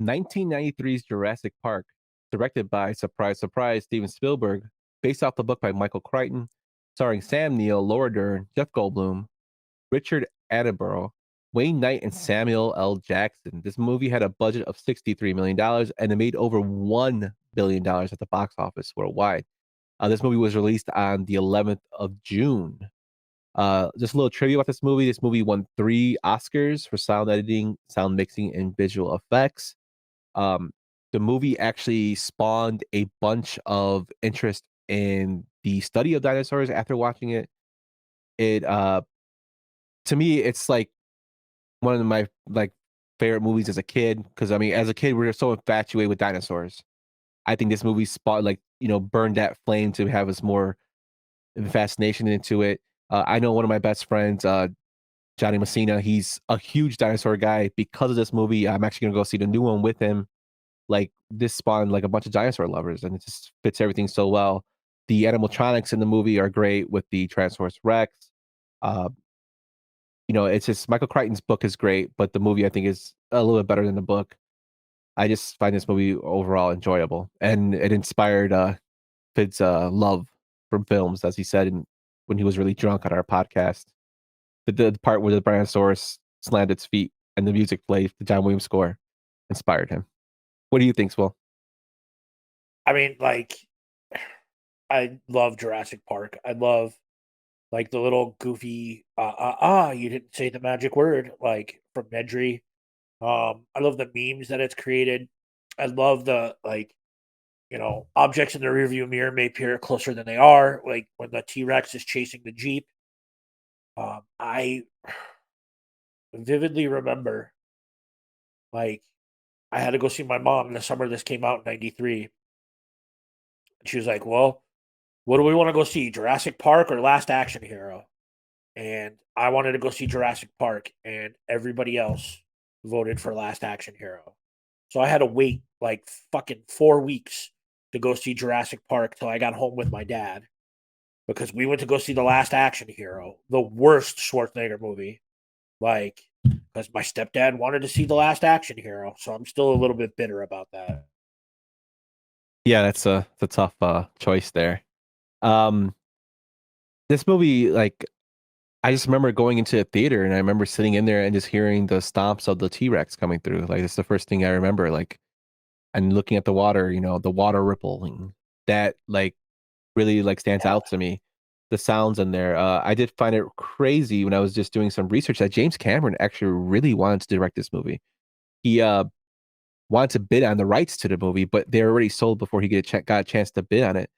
1993's Jurassic Park, directed by, surprise, surprise, Steven Spielberg, based off the book by Michael Crichton, starring Sam Neill, Laura Dern, Jeff Goldblum, Richard Attenborough, Wayne Knight, and Samuel L. Jackson. This movie had a budget of $63 million and it made over $1 billion at the box office worldwide. This movie was released on the 11th of June. Just a little trivia about this movie. This movie won 3 Oscars for sound editing, sound mixing, and visual effects. The movie actually spawned a bunch of interest in the study of dinosaurs after watching it. To me, it's like one of my favorite movies as a kid because I mean, as a kid, we were so infatuated with dinosaurs. I think this movie burned that flame to have us more fascination into it. I know one of my best friends, Johnny Messina. He's a huge dinosaur guy. Because of this movie, I'm actually gonna go see the new one with him. Like this spawned like a bunch of dinosaur lovers, and it just fits everything so well. The animatronics in the movie are great with the Tyrannosaurus Rex. Uh, it's just Michael Crichton's book is great, but the movie I think is a little bit better than the book. I just find this movie overall enjoyable, and it inspired Fid's love from films, as he said when he was really drunk on our podcast. The part where the Brontosaurus slammed its feet and the music played, the John Williams score, inspired him. What do you think, Swell? I mean, like, I love Jurassic Park. I love like the little goofy you didn't say the magic word, like from Nedry. I love the memes that it's created. I love the objects in the rearview mirror may appear closer than they are, like when the T-Rex is chasing the Jeep. I vividly remember, like, I had to go see my mom in the summer this came out in '93. And she was like, well, what do we want to go see, Jurassic Park or Last Action Hero? And I wanted to go see Jurassic Park, and everybody else voted for Last Action Hero. So I had to wait like fucking 4 weeks to go see Jurassic Park till I got home with my dad, because we went to go see The Last Action Hero, the worst Schwarzenegger movie. Like, because my stepdad wanted to see The Last Action Hero, so I'm still a little bit bitter about that. Yeah, that's a tough choice there. This movie, like, I just remember going into a theater and I remember sitting in there and just hearing the stomps of the T-Rex coming through. Like, it's the first thing I remember. Like, and looking at the water, the water rippling, that like really like stands out to me. The sounds in there. I did find it crazy when I was just doing some research that James Cameron actually really wanted to direct this movie. He wanted to bid on the rights to the movie, but they're already sold before he got a chance to bid on it.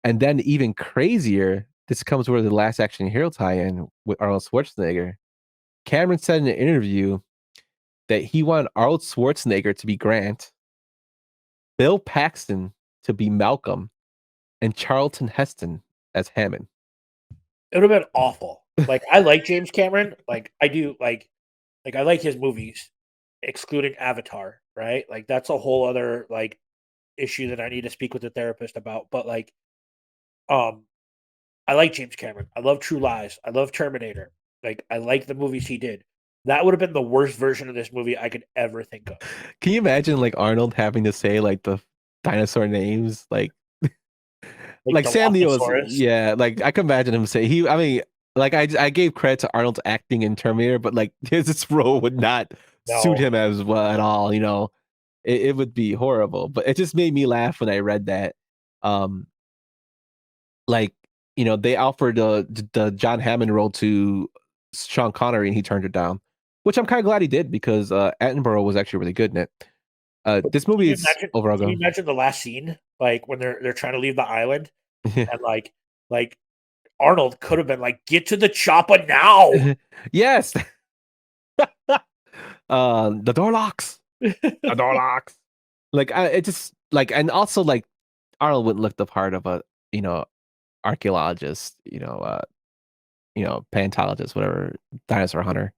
And then even crazier, this comes where the Last Action Hero tie-in with Arnold Schwarzenegger. Cameron said in an interview that he wanted Arnold Schwarzenegger to be Grant, Bill Paxton to be Malcolm, and Charlton Heston as Hammond. It would have been awful. Like, I like James Cameron. Like, I do. Like I like his movies, excluding Avatar. Right? Like, that's a whole other like issue that I need to speak with a therapist about. But like, I like James Cameron. I love True Lies. I love Terminator. Like, I like the movies he did. That would have been the worst version of this movie I could ever think of. Can you imagine like Arnold having to say like the dinosaur names, like Sam Neill is, yeah, like I can imagine him say I gave credit to Arnold's acting in Terminator, but like this role would not suit him as well at all. It would be horrible. But it just made me laugh when I read that. They offered the John Hammond role to Sean Connery and he turned it down, which I'm kind of glad he did because Attenborough was actually really good in it. This movie is overall good. Can you imagine the last scene, like when they're trying to leave the island, and like Arnold could have been like, "Get to the chopper now!" Yes. The door locks. The door locks. And also like Arnold wouldn't look the part of a archaeologist, paleontologist, whatever, dinosaur hunter.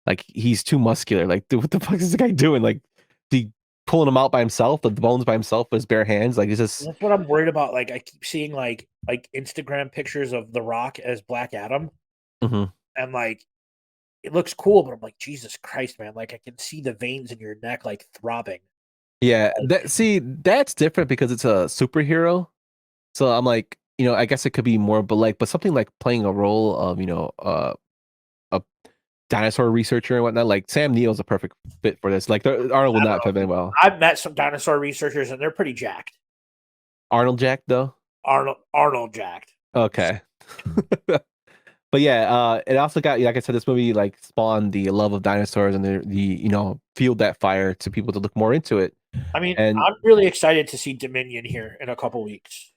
Like, he's too muscular. Like, dude, what the fuck is this guy doing? Like, he pulling them out by himself, the bones by himself with his bare hands. Like, it's just. That's what I'm worried about. Like, I keep seeing like Instagram pictures of The Rock as Black Adam, and like, it looks cool, but I'm like, Jesus Christ, man! Like, I can see the veins in your neck like throbbing. Yeah, that's different because it's a superhero. So I'm like, I guess it could be more, but something like playing a role of, a dinosaur researcher and whatnot. Like Sam Neill's a perfect fit for this. Like Arnold would not fit in well. I've met some dinosaur researchers and they're pretty jacked. Arnold jacked though. Arnold jacked. Okay. But yeah, it also got, like I said, this movie like spawned the love of dinosaurs and the fueled that fire to people to look more into it. I mean, I'm really excited to see Dominion here in a couple weeks.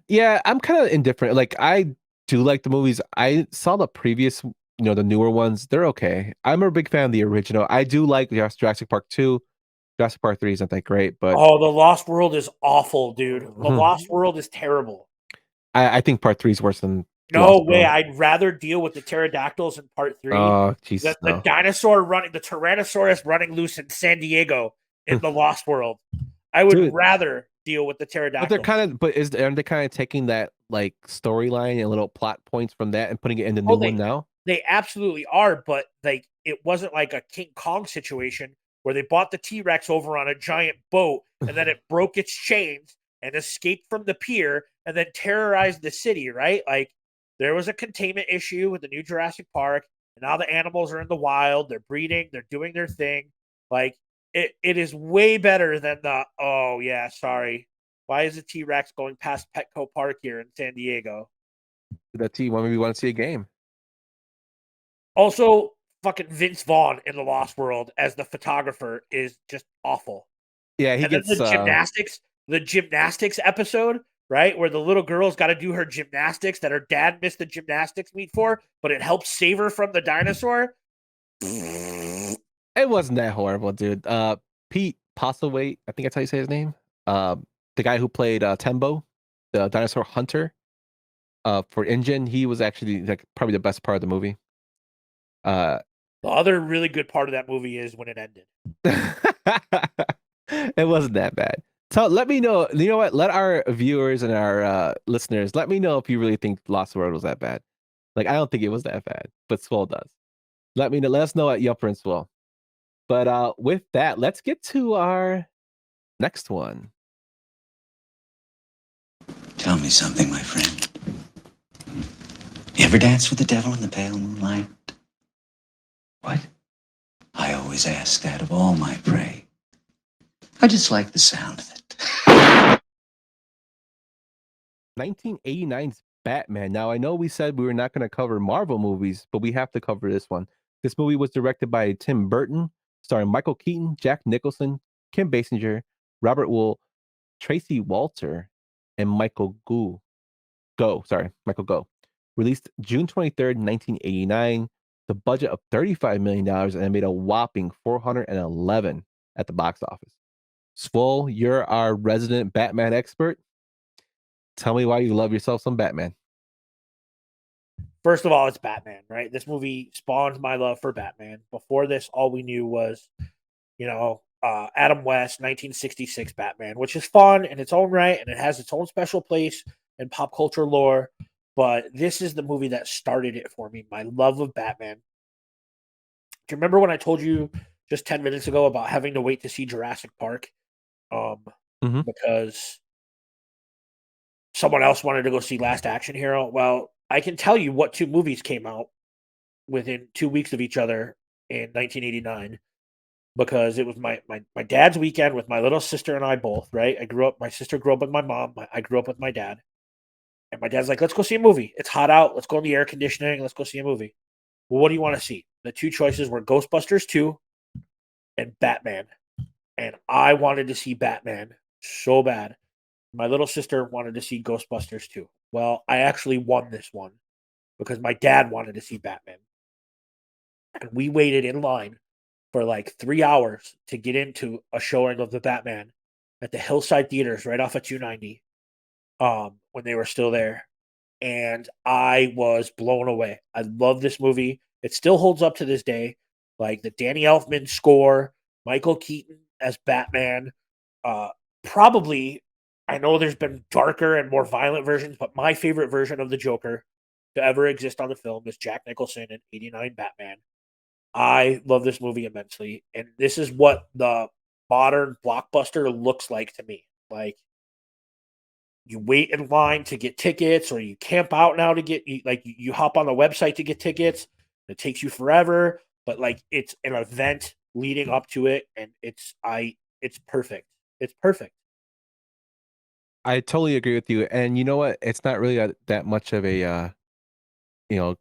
Yeah, I'm kind of indifferent. Like, I do like the movies. I saw the previous the newer ones, they're okay. I'm a big fan of the original. I do like Jurassic Park 2. Jurassic Park 3 isn't that great, but Oh, The Lost World is awful, dude. The Lost World is terrible. I think Part 3 is worse than No Lost way. World. I'd rather deal with the pterodactyls in Part 3 Oh, Jesus, than the dinosaur running, the Tyrannosaurus running loose in San Diego in The Lost World. I would rather deal with the But pterodactyls. they're kind of, aren't they kind of taking that like storyline and little plot points from that and putting it in the new one now? They absolutely are, but like it wasn't like a King Kong situation where they bought the T-Rex over on a giant boat and then it broke its chains and escaped from the pier and then terrorized the city, right? Like there was a containment issue with the new Jurassic Park, and now the animals are in the wild, they're breeding, they're doing their thing. Like it is way better than the why is the T-Rex going past Petco Park here in San Diego? That T maybe want to see a game. Also, fucking Vince Vaughn in The Lost World as the photographer is just awful. Yeah, he and gets then the gymnastics episode, right, where the little girl's got to do her gymnastics that her dad missed the gymnastics meet for, but it helps save her from the dinosaur. It wasn't that horrible, dude. Pete Postlethwaite, I think that's how you say his name. The guy who played Tembo, the dinosaur hunter, for Engine, he was actually like probably the best part of the movie. The other really good part of that movie is when it ended. It wasn't that bad. So let me know. You know what? Let our viewers and our listeners let me know if you really think Lost World was that bad. Like I don't think it was that bad, but Swole does. Let me know. Let us know at Yumper and Swole. But with that, let's get to our next one. Tell me something, my friend. You ever dance with the devil in the pale moonlight? What? I always ask that of all my prey. I just like the sound of it. 1989's Batman. Now, I know we said we were not going to cover Marvel movies, but we have to cover this one. This movie was directed by Tim Burton, starring Michael Keaton, Jack Nicholson, Kim Basinger, Robert Wool, Tracy Walter, and Michael Gough. Michael Gough. Released June 23rd, 1989. The budget of $35 million, and it made a whopping $411 at the box office. Swole, you're our resident Batman expert. Tell me why you love yourself some Batman. First of all, it's Batman, right? This movie spawned my love for Batman. Before this, all we knew was, Adam West, 1966 Batman, which is fun in its own right, and it has its own special place in pop culture lore. But this is the movie that started it for me, my love of Batman. Do you remember when I told you just 10 minutes ago about having to wait to see Jurassic Park? Because someone else wanted to go see Last Action Hero. Well, I can tell you what two movies came out within 2 weeks of each other in 1989, because it was my dad's weekend with my little sister and I both, right? My sister grew up with my mom. I grew up with my dad. And my dad's like, let's go see a movie. It's hot out. Let's go in the air conditioning. Let's go see a movie. Well, what do you want to see? The two choices were Ghostbusters 2 and Batman. And I wanted to see Batman so bad. My little sister wanted to see Ghostbusters 2. Well, I actually won this one because my dad wanted to see Batman. And we waited in line for like 3 hours to get into a showing of the Batman at the Hillside Theaters right off of 290 when they were still there. And I was blown away. I love this movie. It still holds up to this day. Like the Danny Elfman score, Michael Keaton as Batman. Probably, I know there's been darker and more violent versions, but my favorite version of the Joker to ever exist on the film is Jack Nicholson in 89 Batman. I love this movie immensely. And this is what the modern blockbuster looks like to me. Like, you wait in line to get tickets, or you camp out now to get, you hop on the website to get tickets. It takes you forever, but like it's an event leading up to it, and it's perfect. It's perfect. I totally agree with you. And you know what? It's not really that much of a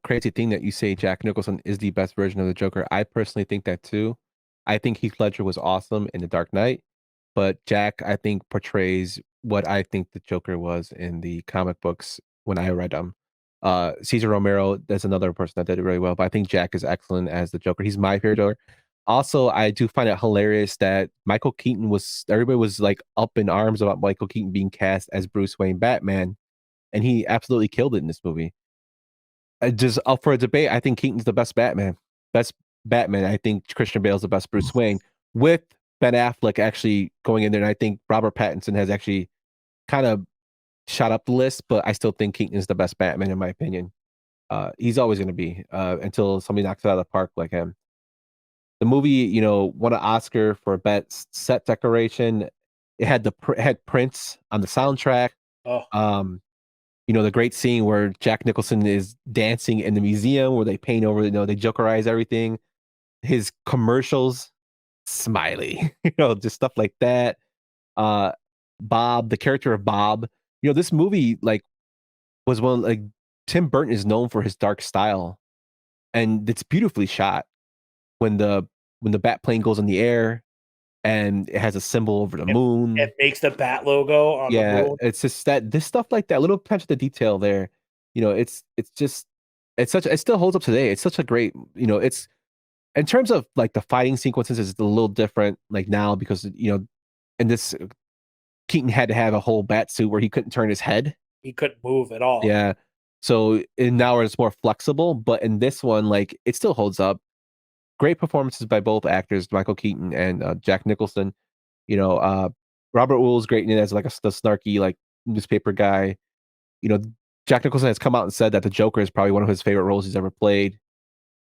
crazy thing that you say Jack Nicholson is the best version of the Joker. I personally think that too. I think Heath Ledger was awesome in The Dark Knight, but Jack, I think, portrays what I think the Joker was in the comic books when I read them. Cesar Romero, that's another person that did it really well. But I think Jack is excellent as the Joker. He's my favorite Joker. Also, I do find it hilarious that everybody was like up in arms about Michael Keaton being cast as Bruce Wayne Batman, and he absolutely killed it in this movie. Just up for a debate, I think Keaton's the best Batman. Best Batman. I think Christian Bale's the best Bruce Wayne, with Ben Affleck actually going in there. And I think Robert Pattinson has actually kind of shot up the list, but I still think Keaton is the best Batman in my opinion. He's always going to be until somebody knocks it out of the park like him. The movie, won an Oscar for best set decoration. It had had Prince on the soundtrack. Oh. The great scene where Jack Nicholson is dancing in the museum where they paint over, they jokerize everything. His commercials, Smiley, just stuff like that. Bob, the character of Bob, this movie was one Tim Burton is known for his dark style, and it's beautifully shot. When the bat plane goes in the air and it has a symbol over the moon. It makes the bat logo on the moon. It's just that this stuff like that, little touch of the detail there, it still holds up today. It's such a great, it's in terms of like the fighting sequences is a little different like now because in this Keaton had to have a whole bat suit where he couldn't turn his head. He couldn't move at all. Yeah. So now it's more flexible, but in this one, like it still holds up. Great performances by both actors, Michael Keaton and Jack Nicholson. Robert Wuhl's great in it as like the snarky like newspaper guy. Jack Nicholson has come out and said that the Joker is probably one of his favorite roles he's ever played.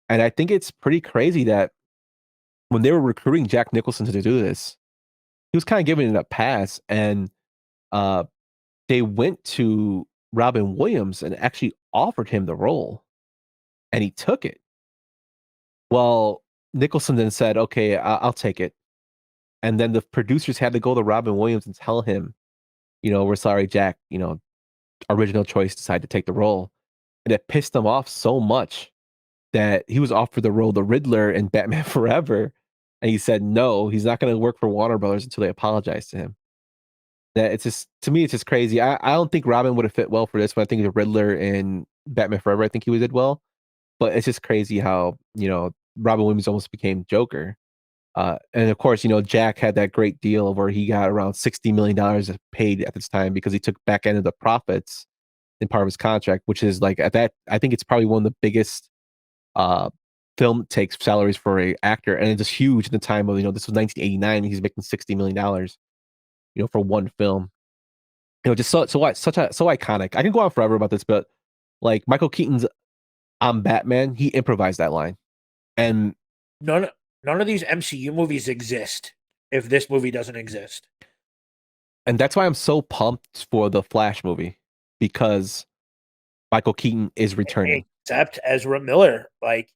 And I think it's pretty crazy that when they were recruiting Jack Nicholson to do this, he was kind of giving it a pass, and they went to Robin Williams and actually offered him the role, and he took it. Well, Nicholson then said, "Okay, I'll take it." And then the producers had to go to Robin Williams and tell him, "We're sorry, Jack. Original choice decided to take the role," and it pissed him off so much that he was offered the role, the Riddler in Batman Forever, and he said no, he's not going to work for Warner Brothers until they apologize to him. That it's just to me, it's just crazy. I don't think Robin would have fit well for this, but I think the Riddler in Batman Forever, I think he did well. But it's just crazy how Robin Williams almost became Joker. And of course, Jack had that great deal where he got around $60 million paid at this time because he took back end of the profits in part of his contract, which is like at that, I think it's probably one of the biggest film takes salaries for a actor. And it's just huge in the time of, this was 1989. He's making $60 million, for one film. Just so iconic. I can go on forever about this, but like Michael Keaton's I'm Batman, he improvised that line. And none of these MCU movies exist if this movie doesn't exist. And that's why I'm so pumped for the Flash movie, because Michael Keaton is returning. Except Ezra Miller. Like,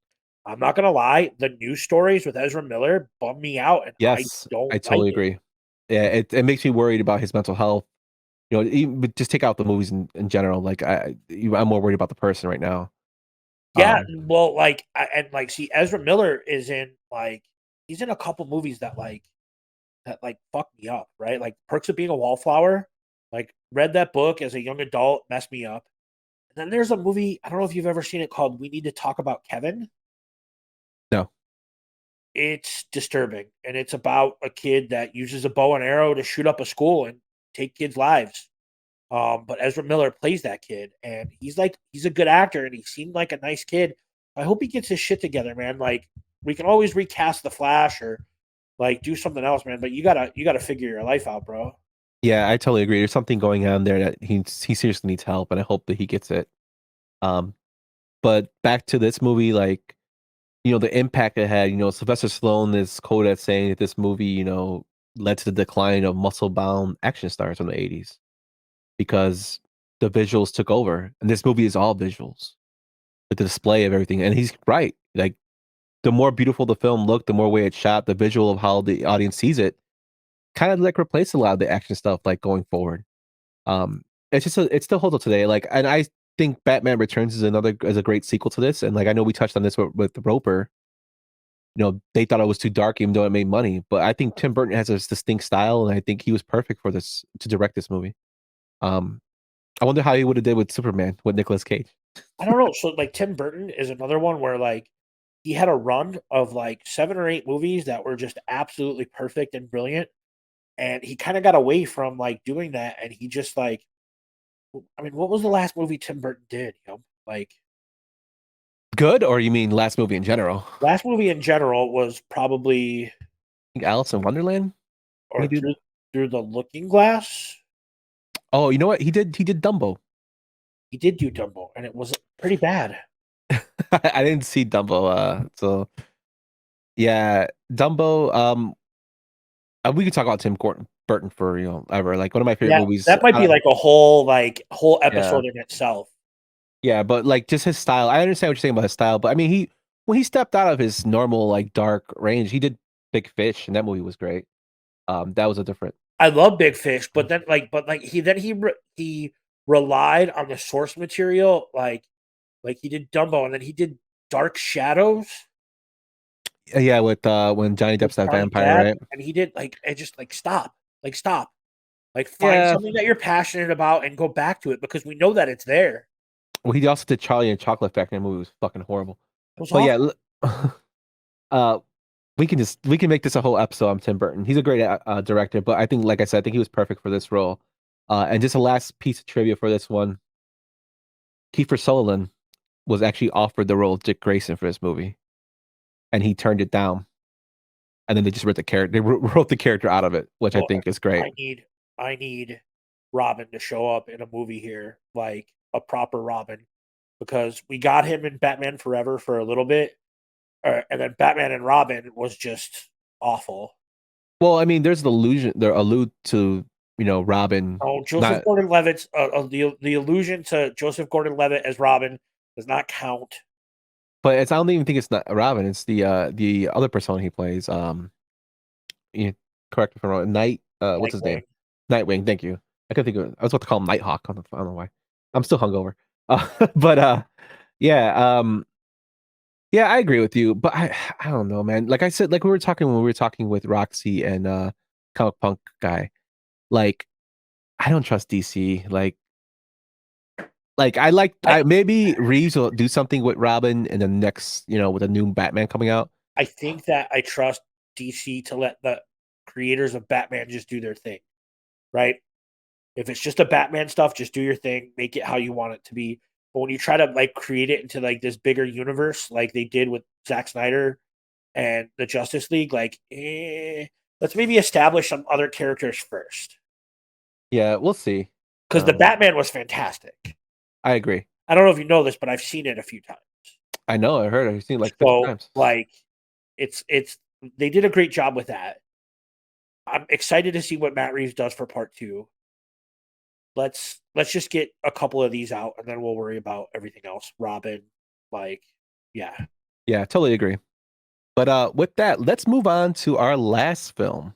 I'm not going to lie, the news stories with Ezra Miller bum me out. And yes, I totally agree. Yeah, it makes me worried about his mental health. Even just take out the movies in general. Like, I'm more worried about the person right now. Yeah, well, see, Ezra Miller is in he's in a couple movies that fuck me up, right? Like Perks of Being a Wallflower. Like read that book as a young adult, messed me up. And then there's a movie, I don't know if you've ever seen it, called We Need to Talk About Kevin. No. It's disturbing, and it's about a kid that uses a bow and arrow to shoot up a school and take kids' lives. But Ezra Miller plays that kid, and he's a good actor, and he seemed like a nice kid. I hope he gets his shit together, man. Like, we can always recast the Flash or do something else, man. But you gotta figure your life out, bro. Yeah, I totally agree. There's something going on there that he seriously needs help, and I hope that he gets it. But back to this movie, the impact it had. Sylvester Stallone is quoted as saying that this movie, led to the decline of muscle-bound action stars from the 80s. Because the visuals took over, and this movie is all visuals with the display of everything. And he's right. Like, the more beautiful the film looked, the more way it's shot, the visual of how the audience sees it kind of replaced a lot of the action stuff going forward. It's just it still holds up today. And I think Batman Returns is a great sequel to this. And I know we touched on this with Roper. They thought it was too dark, even though it made money. But I think Tim Burton has a distinct style, and I think he was perfect for this to direct this movie. I wonder how he would have did with Superman with Nicolas Cage. I don't know. So like Tim Burton is another one where like he had a run of like 7 or 8 movies that were just absolutely perfect and brilliant, and he kind of got away from like doing that, and he just like, I mean, what was the last movie Tim Burton did? Like Good, or you mean last movie in general? last movie in general was probably I think Alice in Wonderland. or He did. through the Looking Glass. Oh, you know what? He did Dumbo. He did do Dumbo, and it was pretty bad. I didn't see Dumbo. So yeah, Dumbo. We could talk about Burton for ever. Like one of my favorite Yeah, movies. that might be like a whole Yeah. episode in itself. Yeah, but like just his style. I understand what you're saying about his style, but I mean, when he stepped out of his normal like dark range, he did Big Fish, and that movie was great. That was a different. I love Big Fish, but then he relied on the source material, like he did Dumbo, and then he did Dark Shadows Yeah, with when Johnny with Depp's that Johnny vampire, Depp, right? and he did just stop, find Yeah. something that you're passionate about and go back to it because we know that it's there. Well, he also did Charlie and the Chocolate Factory. That movie was fucking horrible. It was But yeah, awful. we can make this a whole episode on Tim Burton. He's a great director, but I think, like I said, I think he was perfect for this role. And just a last piece of trivia for this one: Kiefer Sutherland was actually offered the role of Dick Grayson for this movie, and he turned it down. And then they just wrote the character. They wrote the character out of it, which I Well, think is great. I need Robin to show up in a movie here, like a proper Robin, because we got him in Batman Forever for a little bit, and then Batman and Robin was just awful. Well, I mean, there's the illusion. They allude to Robin. Oh, Joseph Gordon-Levitt's the allusion to Joseph Gordon-Levitt as Robin does not count. But I don't even think it's not Robin. It's the other persona he plays. You correct me if I'm wrong. What's his name? Nightwing. Thank you. I could think of. I was about to call him Nighthawk. I don't know why. I'm still hungover. But yeah. Yeah, I agree with you. But I don't know, man. Like I said, like we were talking when we were talking with Roxy and Comic Punk guy. Like I don't trust DC. Maybe Reeves will do something with Robin in the next, with a new Batman coming out. I think that I trust DC to let the creators of Batman just do their thing, right? If it's just a Batman stuff, just do your thing, make it how you want it to be. But when you try to create it into this bigger universe, like they did with Zack Snyder and the Justice League, let's maybe establish some other characters first. Yeah, we'll see. Because the Batman was fantastic. I agree. I don't know if you know this, but I've seen it a few times. I know. I heard. I've seen it 50 times. It's they did a great job with that. I'm excited to see what Matt Reeves does for part 2. Let's just get a couple of these out, and then we'll worry about everything else. Robin, yeah. Yeah, totally agree. But with that, let's move on to our last film.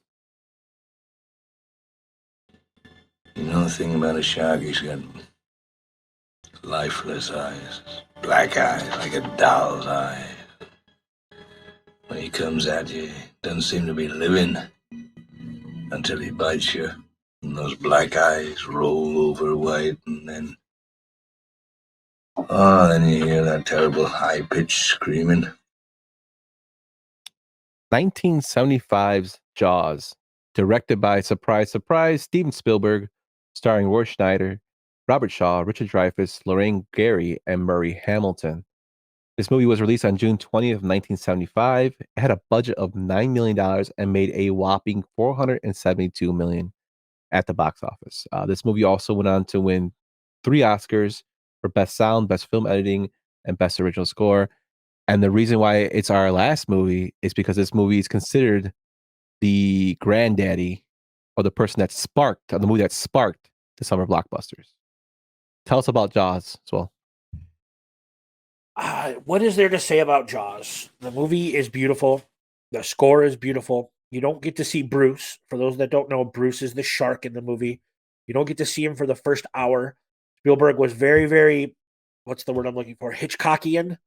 You know the thing about a shark? He's got lifeless eyes, black eyes, like a doll's eyes. When he comes at you, he doesn't seem to be living until he bites you. And those black eyes roll over white, and then you hear that terrible high-pitched screaming. 1975's Jaws, directed by, surprise, surprise, Steven Spielberg, starring Roy Schneider, Robert Shaw, Richard Dreyfuss, Lorraine Gary, and Murray Hamilton. This movie was released on June 20th, 1975. It had a budget of $9 million and made a whopping $472 million at the box office. This movie also went on to win 3 Oscars for Best Sound, Best Film Editing, and Best Original Score. And the reason why it's our last movie is because this movie is considered the granddaddy, or the person that sparked, the movie that sparked the summer blockbusters. Tell us about Jaws as well. What is there to say about Jaws? The movie is beautiful. The score is beautiful. You don't get to see Bruce. For those that don't know, Bruce is the shark in the movie. You don't get to see him for the first hour. Spielberg was very, very, what's the word I'm looking for? Hitchcockian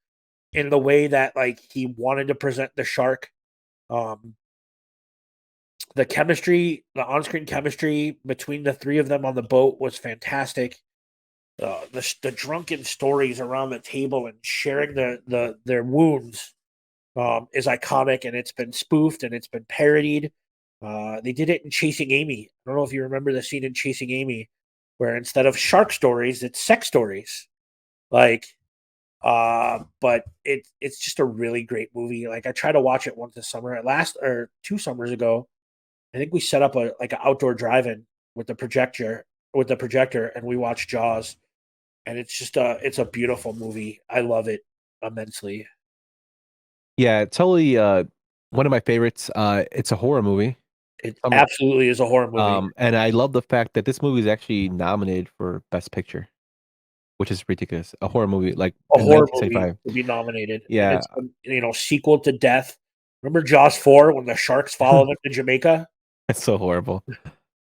in the way that he wanted to present the shark. The chemistry, the on-screen chemistry between the 3 of them on the boat was fantastic. the drunken stories around the table and sharing their wounds is iconic, and it's been spoofed and it's been parodied. They did it in Chasing Amy. I don't know if you remember the scene in Chasing Amy, where instead of shark stories, it's sex stories. Like, but it's just a really great movie. Like, I tried to watch it once this summer. At last, or 2 summers ago, I think we set up an outdoor drive-in with the projector, and we watched Jaws. And it's a beautiful movie. I love it immensely. Yeah, totally. One of my favorites. It's a horror movie. It absolutely is a horror movie. And I love the fact that this movie is actually nominated for Best Picture, which is ridiculous. A horror movie, like A in horror movie 1975. to be nominated. Yeah. And it's sequel to Death. Remember Jaws 4 when the sharks follow them to Jamaica? It's so horrible.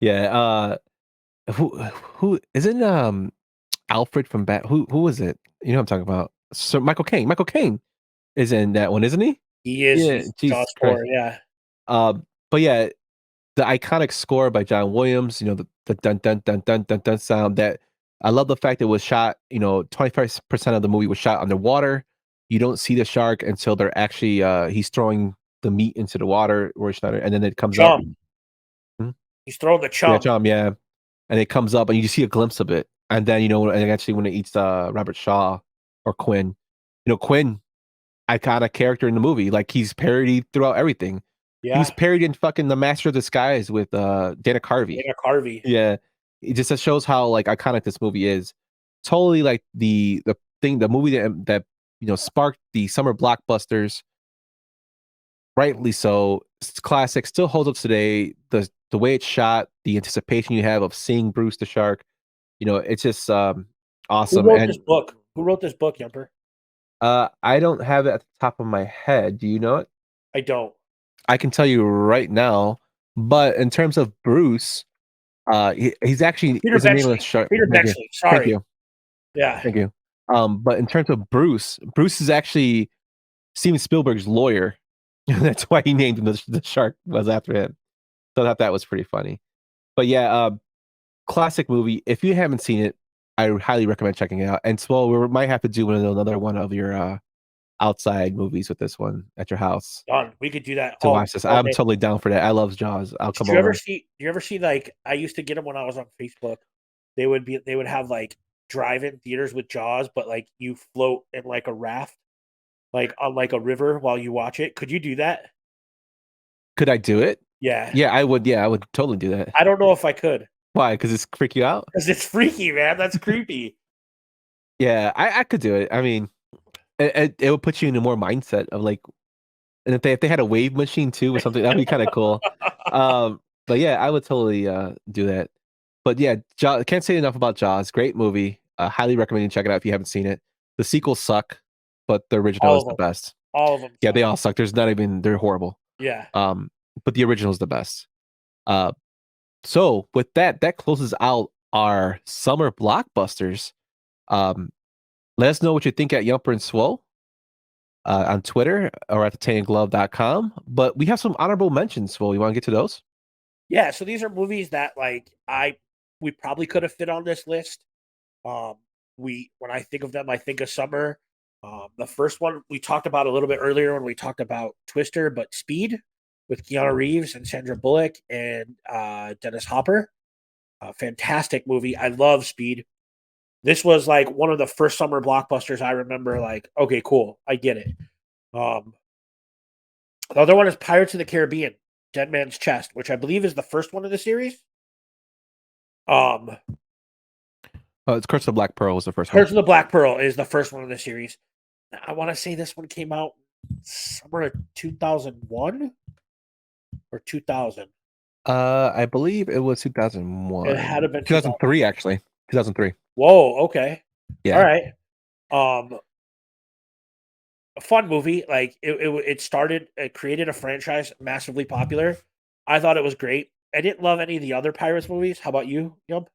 Yeah. Who isn't Alfred from Bat? Who was it? You know what I'm talking about? So Michael Caine. Michael Caine is in that one, isn't he? He is. Yeah, He's Jesus Jaws Christ. 4, yeah. But yeah, the iconic score by John Williams, the dun dun dun dun dun dun sound, that I love the fact it was shot, 25% of the movie was shot underwater. You don't see the shark until they're actually he's throwing the meat into the water, and then it comes up. Hmm? He's throwing the chum. Yeah, chum, yeah. And it comes up and you see a glimpse of it. And then, and actually when it eats Robert Shaw or Quinn, Quinn, iconic character in the movie. Like, he's parodied throughout everything. Yeah. He's parodied in fucking The Master of Disguise with Dana Carvey. Dana Carvey. Yeah. It just shows how like iconic this movie is. Totally like the movie that sparked the summer blockbusters. Rightly so. It's classic, still holds up today. The way it's shot, the anticipation you have of seeing Bruce the Shark, it's just awesome. Who wrote this book? Who wrote this book, Yumper? I don't have it at the top of my head. Do you know it? I don't. I can tell you right now. But in terms of Bruce, he's actually Peter Benchley. Peter Benchley. Sorry. Thank you. Yeah. Thank you. But in terms of Bruce is actually Steven Spielberg's lawyer. That's why he named him the shark was after him. So I thought that was pretty funny. But yeah, classic movie. If you haven't seen it, I highly recommend checking it out. And so we might have to do another one of your outside movies with this one at your house. Done. We could do that. To watch this. I'm totally down for that. I love Jaws. I'll come over. Do you ever see like, I used to get them when I was on Facebook. They would have like drive-in theaters with Jaws, but like you float in like a raft, like on like a river while you watch it. Could you do that? Could I do it? Yeah. Yeah, I would. Yeah, I would totally do that. I don't know if I could. Why? Because it's freak you out? Because it's freaky, man. That's creepy. Yeah, I could do it. I mean, it would put you in a more mindset of like, and if they had a wave machine too or something, that'd be kind of cool. But yeah, I would totally do that. But yeah, can't say enough about Jaws. Great movie. Highly recommend you check it out if you haven't seen it. The sequels suck, but the original is the best. All of them. Yeah, they all suck. They're horrible. Yeah. But the original is the best. So with that closes out our summer blockbusters. Let us know what you think at Yumper and Swole on Twitter or at thetaintedglove.com. But we have some honorable mentions, Swole. You want to get to those? Yeah, so these are movies that like we probably could have fit on this list. When I think of them, I think of summer. The first one we talked about a little bit earlier when we talked about Twister, but Speed with Keanu Reeves and Sandra Bullock and Dennis Hopper. Fantastic movie. I love Speed. This was like one of the first summer blockbusters I remember. Like, okay, cool, I get it. The other one is Pirates of the Caribbean, Dead Man's Chest, which I believe is the first one of the series. It's Curse of the Black Pearl was the first one. Curse of the Black Pearl is the first one of the series. I want to say this one came out somewhere in 2001 or 2000. I believe it was 2001. It had to been 2003, actually. 2003. Whoa, okay. Yeah. All right. A fun movie. Like it created a franchise massively popular. I thought it was great. I didn't love any of the other Pirates movies. How about you, Yump?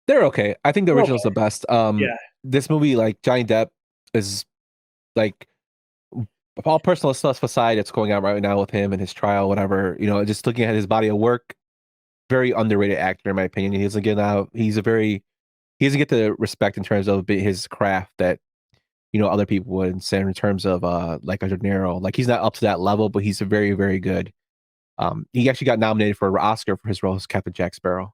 They're okay. I think the original's the best. Yeah. This movie, like Johnny Depp, is like all personal stuff aside that's going on right now with him and his trial, whatever. Just looking at his body of work, very underrated actor in my opinion. He's a very he doesn't get the respect in terms of his craft that other people would say in terms of like a De Niro. Like he's not up to that level, but he's very, very good. He actually got nominated for an Oscar for his role as Captain Jack Sparrow.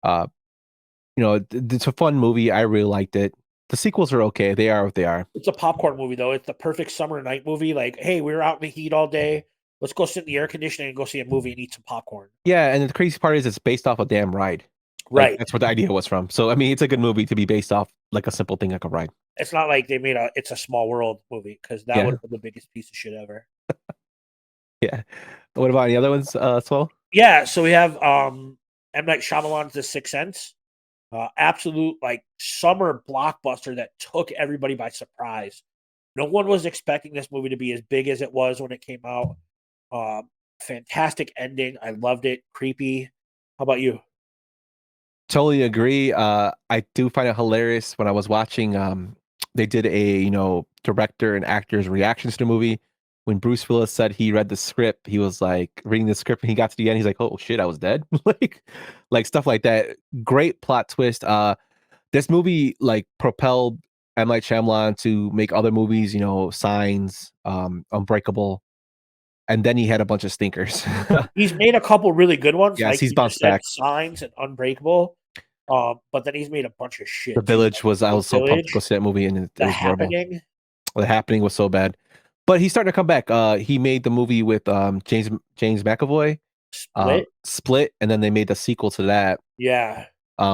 It's a fun movie. I really liked it. The sequels are okay. They are what they are. It's a popcorn movie, though. It's the perfect summer night movie. Like, hey, we were out in the heat all day. Let's go sit in the air conditioning and go see a movie and eat some popcorn. Yeah, and the crazy part is it's based off a damn ride. Right. That's where the idea was from. So, I mean, it's a good movie to be based off like a simple thing like a ride. It's not like they made It's a Small World movie, because that would have been the biggest piece of shit ever. Yeah. What about any other ones, Swell? Yeah, so we have M. Night Shyamalan's The Sixth Sense. Absolute like summer blockbuster that took everybody by surprise. No one was expecting this movie to be as big as it was when it came out. Fantastic ending. I loved it. Creepy. How about you? Totally agree. I do find it hilarious when I was watching. They did a director and actors reactions to the movie. When Bruce Willis said he read the script, he was like reading the script and he got to the end. He's like, "Oh shit, I was dead." like stuff like that. Great plot twist. This movie like propelled M. Night Shyamalan to make other movies. Signs, Unbreakable, and then he had a bunch of stinkers. He's made a couple really good ones. Yes, like he's bounced back. Signs and Unbreakable. But then he's made a bunch of shit. The Village was. I was so pumped to go see that movie, and it was horrible. The Happening was so bad. But he's starting to come back. He made the movie with James McAvoy, Split, and then they made the sequel to that. Yeah.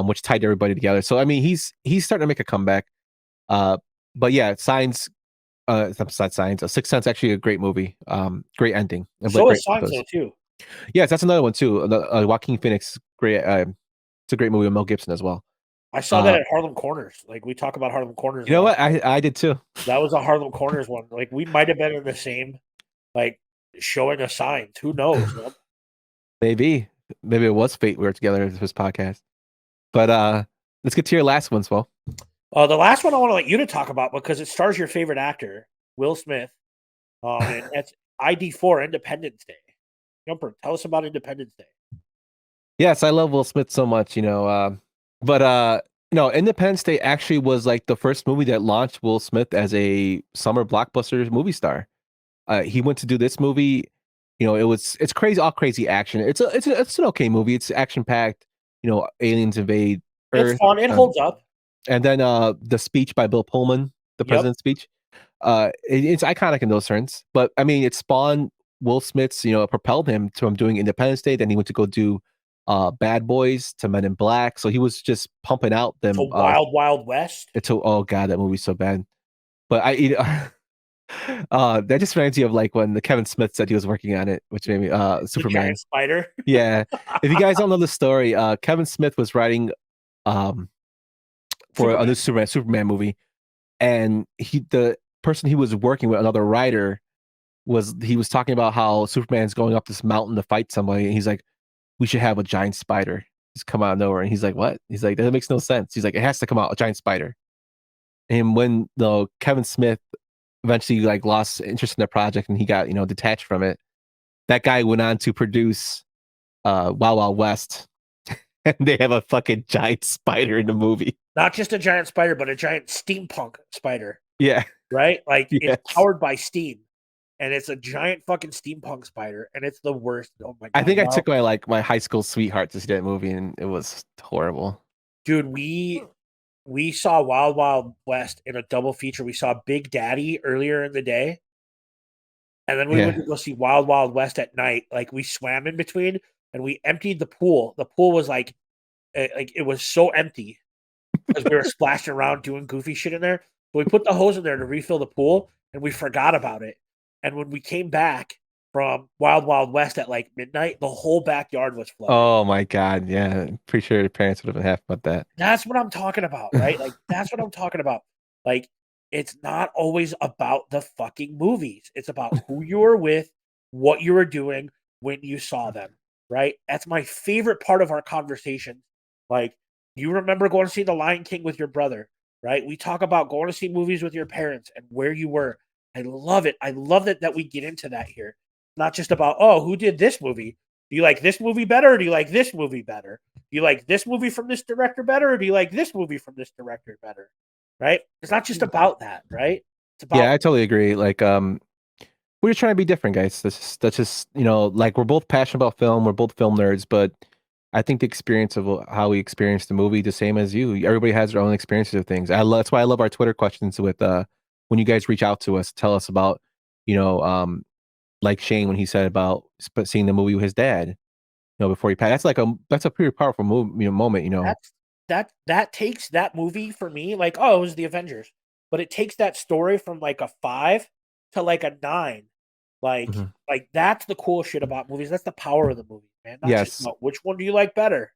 Which tied everybody together. So I mean, he's starting to make a comeback. But yeah, Signs. Signs. A Sixth Sense actually a great movie. Great ending. So is Signs though too. Yes, that's another one too. Joaquin Phoenix. Great. It's a great movie with Mel Gibson as well. I saw that at Harlem Corners. Like we talk about Harlem Corners. You know what? I did too. That was a Harlem Corners one. Like we might have been in the same, like showing of Signs. Who knows? Maybe it was fate we were together for this podcast. But let's get to your last one, Swell. The last one I want to let you to talk about because it stars your favorite actor, Will Smith. And that's ID4 Independence Day. Jumper, tell us about Independence Day. Yes, I love Will Smith so much, but Independence Day actually was like the first movie that launched Will Smith as a summer blockbuster movie star. He went to do this movie. It's crazy, all crazy action. It's an okay movie. It's action packed. Aliens invade Earth. It's fun. It holds up. And then the speech by Bill Pullman, the president's speech. It's iconic in those terms. But I mean, it spawned Will Smith's. It propelled him to doing Independence Day. Then he went to go do Bad Boys, to Men in Black. So he was just pumping out them. To Wild Wild West. Oh god, that movie's so bad. But that just reminds you of like when the Kevin Smith said he was working on it, which made me Superman. The giant spider. Yeah. If you guys don't know the story, Kevin Smith was writing for a new Superman movie, and the person he was working with, another writer, was talking about how Superman's going up this mountain to fight somebody, and he's like, we should have a giant spider just come out of nowhere. And he's like, what? He's like, that makes no sense. He's like, it has to come out, a giant spider. And when Kevin Smith eventually like lost interest in the project and he got detached from it, that guy went on to produce Wild Wild West, and they have a fucking giant spider in the movie. Not just a giant spider, but a giant steampunk spider. Yeah. Right? Like Yes. It's powered by steam. And it's a giant fucking steampunk spider, and it's the worst. Oh my god! I think I took my high school sweetheart to see that movie, and it was horrible. Dude, we saw Wild Wild West in a double feature. We saw Big Daddy earlier in the day, and then we went to go see Wild Wild West at night. Like we swam in between, and we emptied the pool. The pool was like it was so empty because we were splashing around doing goofy shit in there. But we put the hose in there to refill the pool, and we forgot about it. And when we came back from Wild Wild West at like midnight, the whole backyard was flooded. Oh my god, yeah. I'm pretty sure the parents would have been happy about that. That's what I'm talking about, right? Like that's what I'm talking about. Like it's not always about the fucking movies. It's about who you were with, what you were doing when you saw them, right? That's my favorite part of our conversation. Like you remember going to see The Lion King with your brother, right? We talk about going to see movies with your parents and where you were. I love it. I love that we get into that here. Not just about, oh, who did this movie? Do you like this movie better or do you like this movie better? you like this movie from this director better, or do you like this movie from this director better? Right? It's not just about that, right? It's about Yeah, I totally agree. Like, we're just trying to be different, guys. That's just, you know, like we're both passionate about film. We're both film nerds, but I think the experience of how we experience the movie, the same as you. Everybody has their own experiences of things. That's why I love our Twitter questions with when you guys reach out to us, tell us about, you know, like Shane when he said about seeing the movie with his dad, you know, before he passed. That's a pretty powerful moment, you know. That takes that movie for me, like, oh, it was the Avengers, but it takes that story from like a 5 to like a 9. Like that's the cool shit about movies. That's the power of the movie, man. Not just about which one do you like better.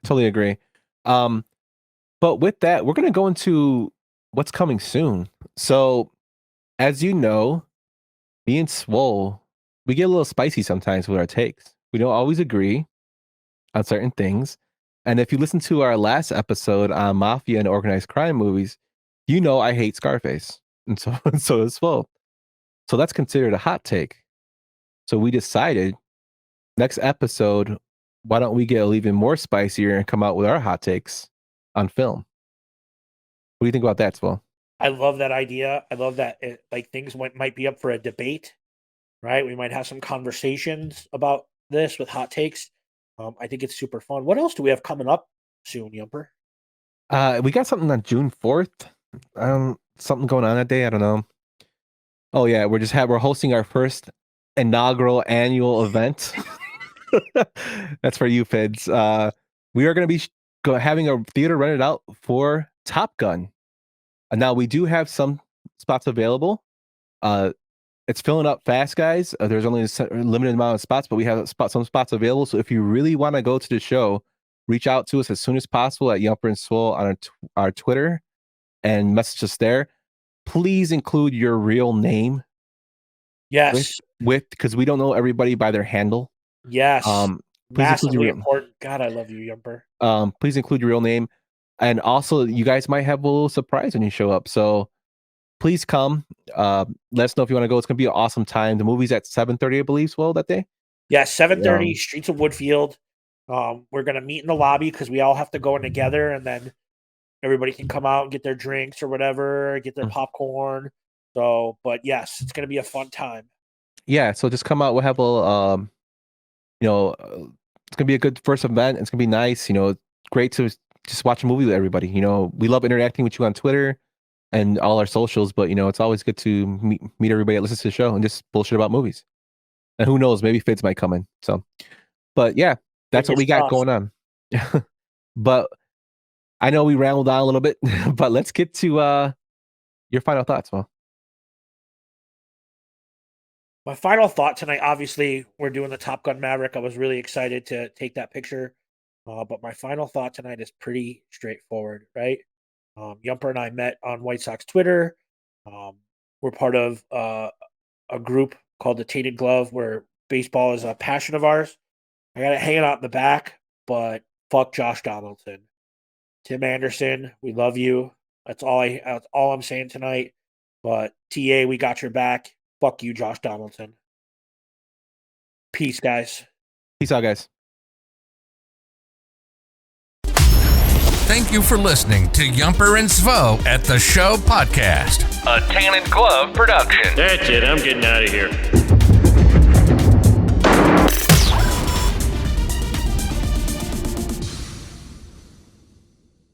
Totally agree. But with that, we're gonna go into what's coming soon. So, as you know, me and Swole, we get a little spicy sometimes with our takes. We don't always agree on certain things. And if you listen to our last episode on mafia and organized crime movies, you know I hate Scarface, and so does Swole. So that's considered a hot take. So we decided next episode, why don't we get even more spicier and come out with our hot takes on film? What do you think about that, Swole? I love that idea. I love that things might be up for a debate, right? We might have some conversations about this with hot takes. I think it's super fun. What else do we have coming up soon, Yumper? We got something on June 4th. Something going on that day. I don't know. Oh yeah, we're hosting our first inaugural annual event. That's for you, Fids. We are going to be having a theater rented out for Top Gun. Now we do have some spots available. It's filling up fast, guys. There's only a limited amount of spots, but we have some spots available. So if you really want to go to the show, reach out to us as soon as possible at Yumper and Swole on our Twitter and message us there. Please include your real name. Yes. Because we don't know everybody by their handle. Yes. Massively real, important. God, I love you, Yumper. Please include your real name. And also, you guys might have a little surprise when you show up. So please come. Let us know if you want to go. It's going to be an awesome time. The movie's at 7:30, I believe, Swole, that day? Yeah, 7:30, Streets of Woodfield. We're going to meet in the lobby because we all have to go in together, and then everybody can come out and get their drinks or whatever, get their popcorn. So, but yes, it's going to be a fun time. Yeah, so just come out. We'll have a little, it's going to be a good first event. It's going to be nice. You know, it's great to just watch a movie with everybody. You know, we love interacting with you on Twitter and all our socials, but, you know, it's always good to meet everybody that listens to the show and just bullshit about movies. And who knows, maybe Fids might come in. So, but yeah, that's what we got going on. But I know we rambled on a little bit, but let's get to your final thoughts, Well. My final thought tonight, obviously, we're doing the Top Gun Maverick. I was really excited to take that picture. But my final thought tonight is pretty straightforward, right? Yumper and I met on White Sox Twitter. We're part of a group called the Tainted Glove, where baseball is a passion of ours. I got it hanging out in the back, but fuck Josh Donaldson. Tim Anderson, we love you. That's all I'm saying tonight. But TA, we got your back. Fuck you, Josh Donaldson. Peace, guys. Peace out, guys. Thank you for listening to Yumper and Svo at the Show podcast, a Tainted Glove production. That's it. I'm getting out of here.